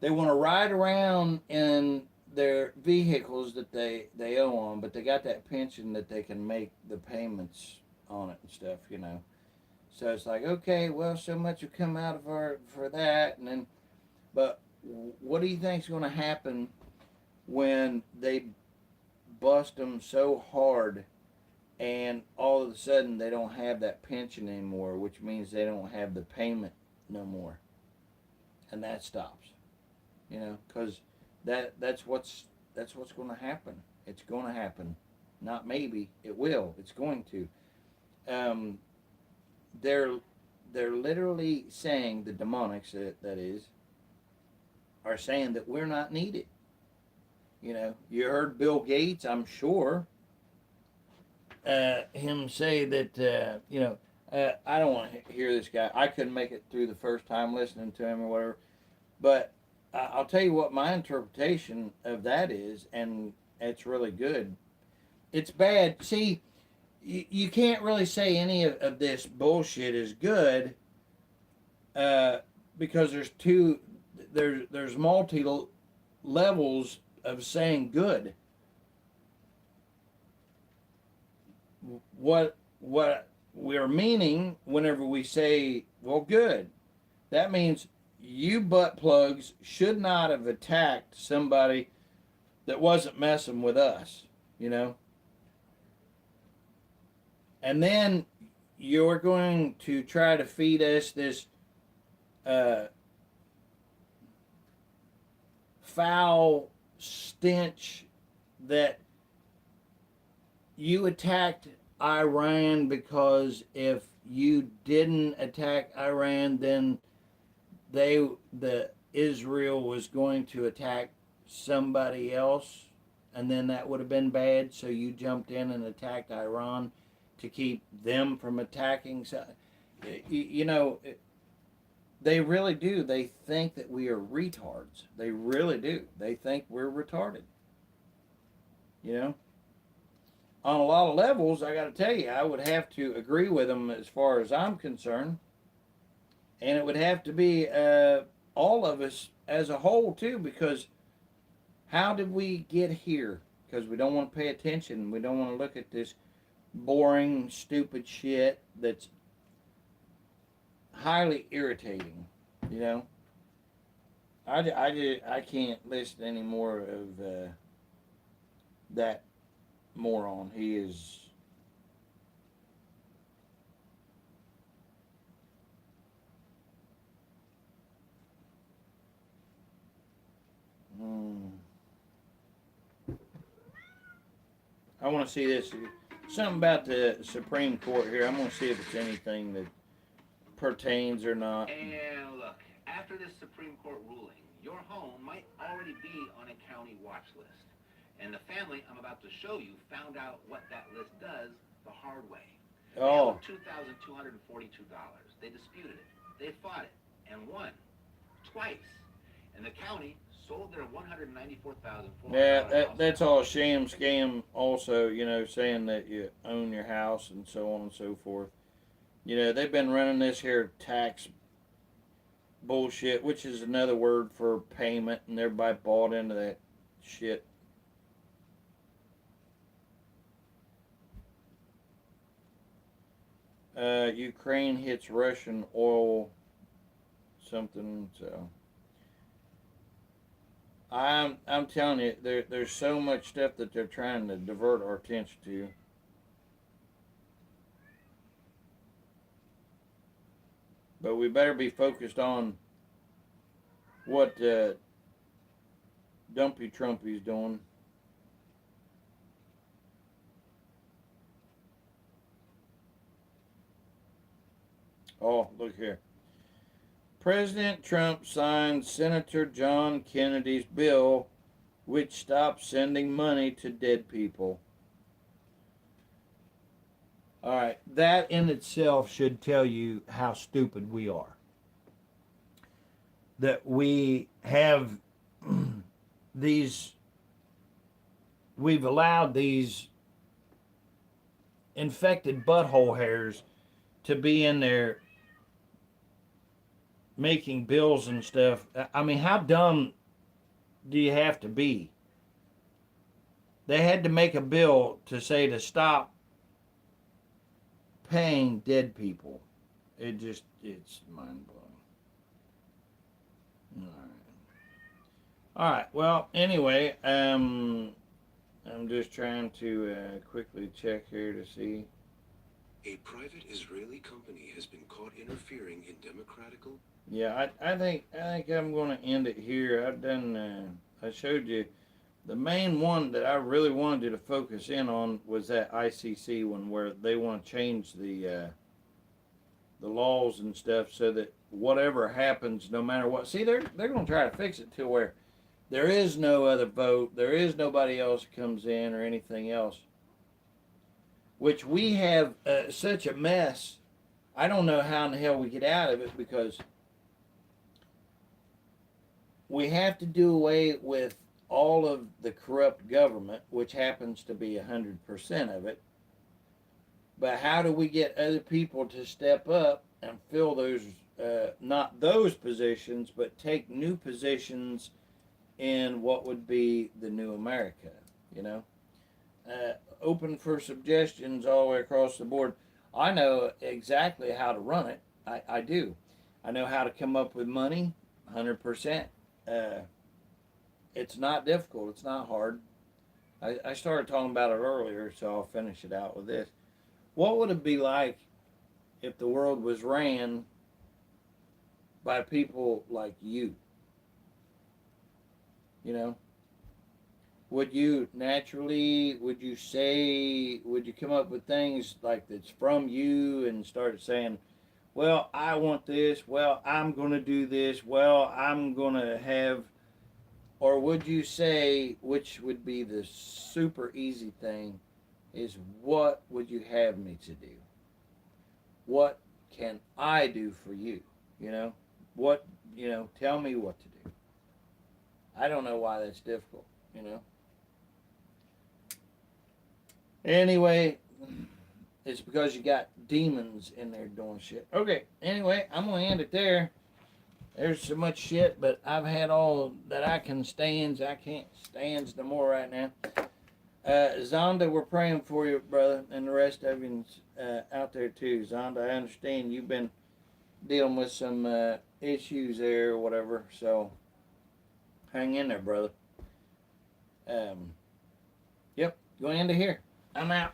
They want to ride around in their vehicles that they owe on, but they got that pension that they can make the payments on it and stuff, you know. So it's like, okay, well, so much will come out of our for that, and then, but what do you think's going to happen when they bust them so hard, and all of a sudden they don't have that pension anymore, which means they don't have the payment no more, and that stops, you know, because that's what's going to happen. It's going to happen, not maybe, it will. It's going to. They're literally saying, the demonics that is, are saying that we're not needed. You know, you heard Bill Gates, I'm sure, him say that, you know, I don't want to hear this guy. I couldn't make it through the first time listening to him or whatever. But I'll tell you what my interpretation of that is, and it's really good. It's bad. See, you can't really say any of this bullshit is good because there's multi levels of saying good. What we're meaning whenever we say, well, good, that means you butt plugs should not have attacked somebody that wasn't messing with us, you know. And then you're going to try to feed us this foul stench that you attacked Iran because if you didn't attack Iran, then Israel was going to attack somebody else, and then that would have been bad. So you jumped in and attacked Iran to keep them from attacking. So, you know, they really do. They think that we are retards. They really do. They think we're retarded. You know? On a lot of levels, I got to tell you, I would have to agree with them as far as I'm concerned. And it would have to be all of us as a whole, too, because how did we get here? Because we don't want to pay attention. We don't want to look at this boring, stupid shit that's highly irritating, you know. I can't listen any more of that moron. He is I want to see this. Something about the Supreme Court here. I'm going to see if it's anything that pertains or not. And look, after this Supreme Court ruling, your home might already be on a county watch list. And the family I'm about to show you found out what that list does the hard way. Oh. They owed $2,242. They disputed it. They fought it and won twice. And the county sold their $194,400. Yeah, that's all sham scam. Also, you know, saying that you own your house and so on and so forth. You know, they've been running this here tax bullshit, which is another word for payment, and everybody bought into that shit. Ukraine hits Russian oil something, so I'm telling you, there's so much stuff that they're trying to divert our attention to. But we better be focused on what Dumpy Trumpy's doing. Oh, look here. President Trump signed Senator John Kennedy's bill, which stops sending money to dead people. All right, that in itself should tell you how stupid we are. That we have we've allowed these infected butthole hairs to be in there making bills and stuff. I mean, how dumb do you have to be? They had to make a bill to say to stop paying dead people. It's mind blowing. All right. Well, anyway, I'm just trying to quickly check here to see. A private Israeli company has been caught interfering in democratical. Yeah, I think I'm going to end it here. I showed you the main one that I really wanted you to focus in on was that ICC one where they want to change the laws and stuff so that whatever happens, no matter what. See, they're going to try to fix it to where there is no other vote, there is nobody else that comes in or anything else. Which we have such a mess. I don't know how in the hell we get out of it because we have to do away with all of the corrupt government, which happens to be 100% of it. But how do we get other people to step up and fill those, not those positions, but take new positions in what would be the new America, you know? Open for suggestions all the way across the board. I know exactly how to run it. I do. I know how to come up with money, 100%. It's not difficult. It's not hard. I started talking about it earlier, so I'll finish it out with this. What would it be like if the world was ran by people like you? You know? Would you come up with things like that's from you and start saying, well, I want this, well, I'm going to do this, well, I'm going to have, or would you say, which would be the super easy thing, is what would you have me to do? What can I do for you? You know? Tell me what to do. I don't know why that's difficult, you know? Anyway, it's because you got demons in there doing shit. Okay, anyway, I'm going to end it there. There's so much shit, but I've had all that I can stand. I can't stand no more right now. Zonda, we're praying for you, brother, and the rest of you out there too. Zonda, I understand you've been dealing with some issues there or whatever, so hang in there, brother. Yep, going into here. I'm out.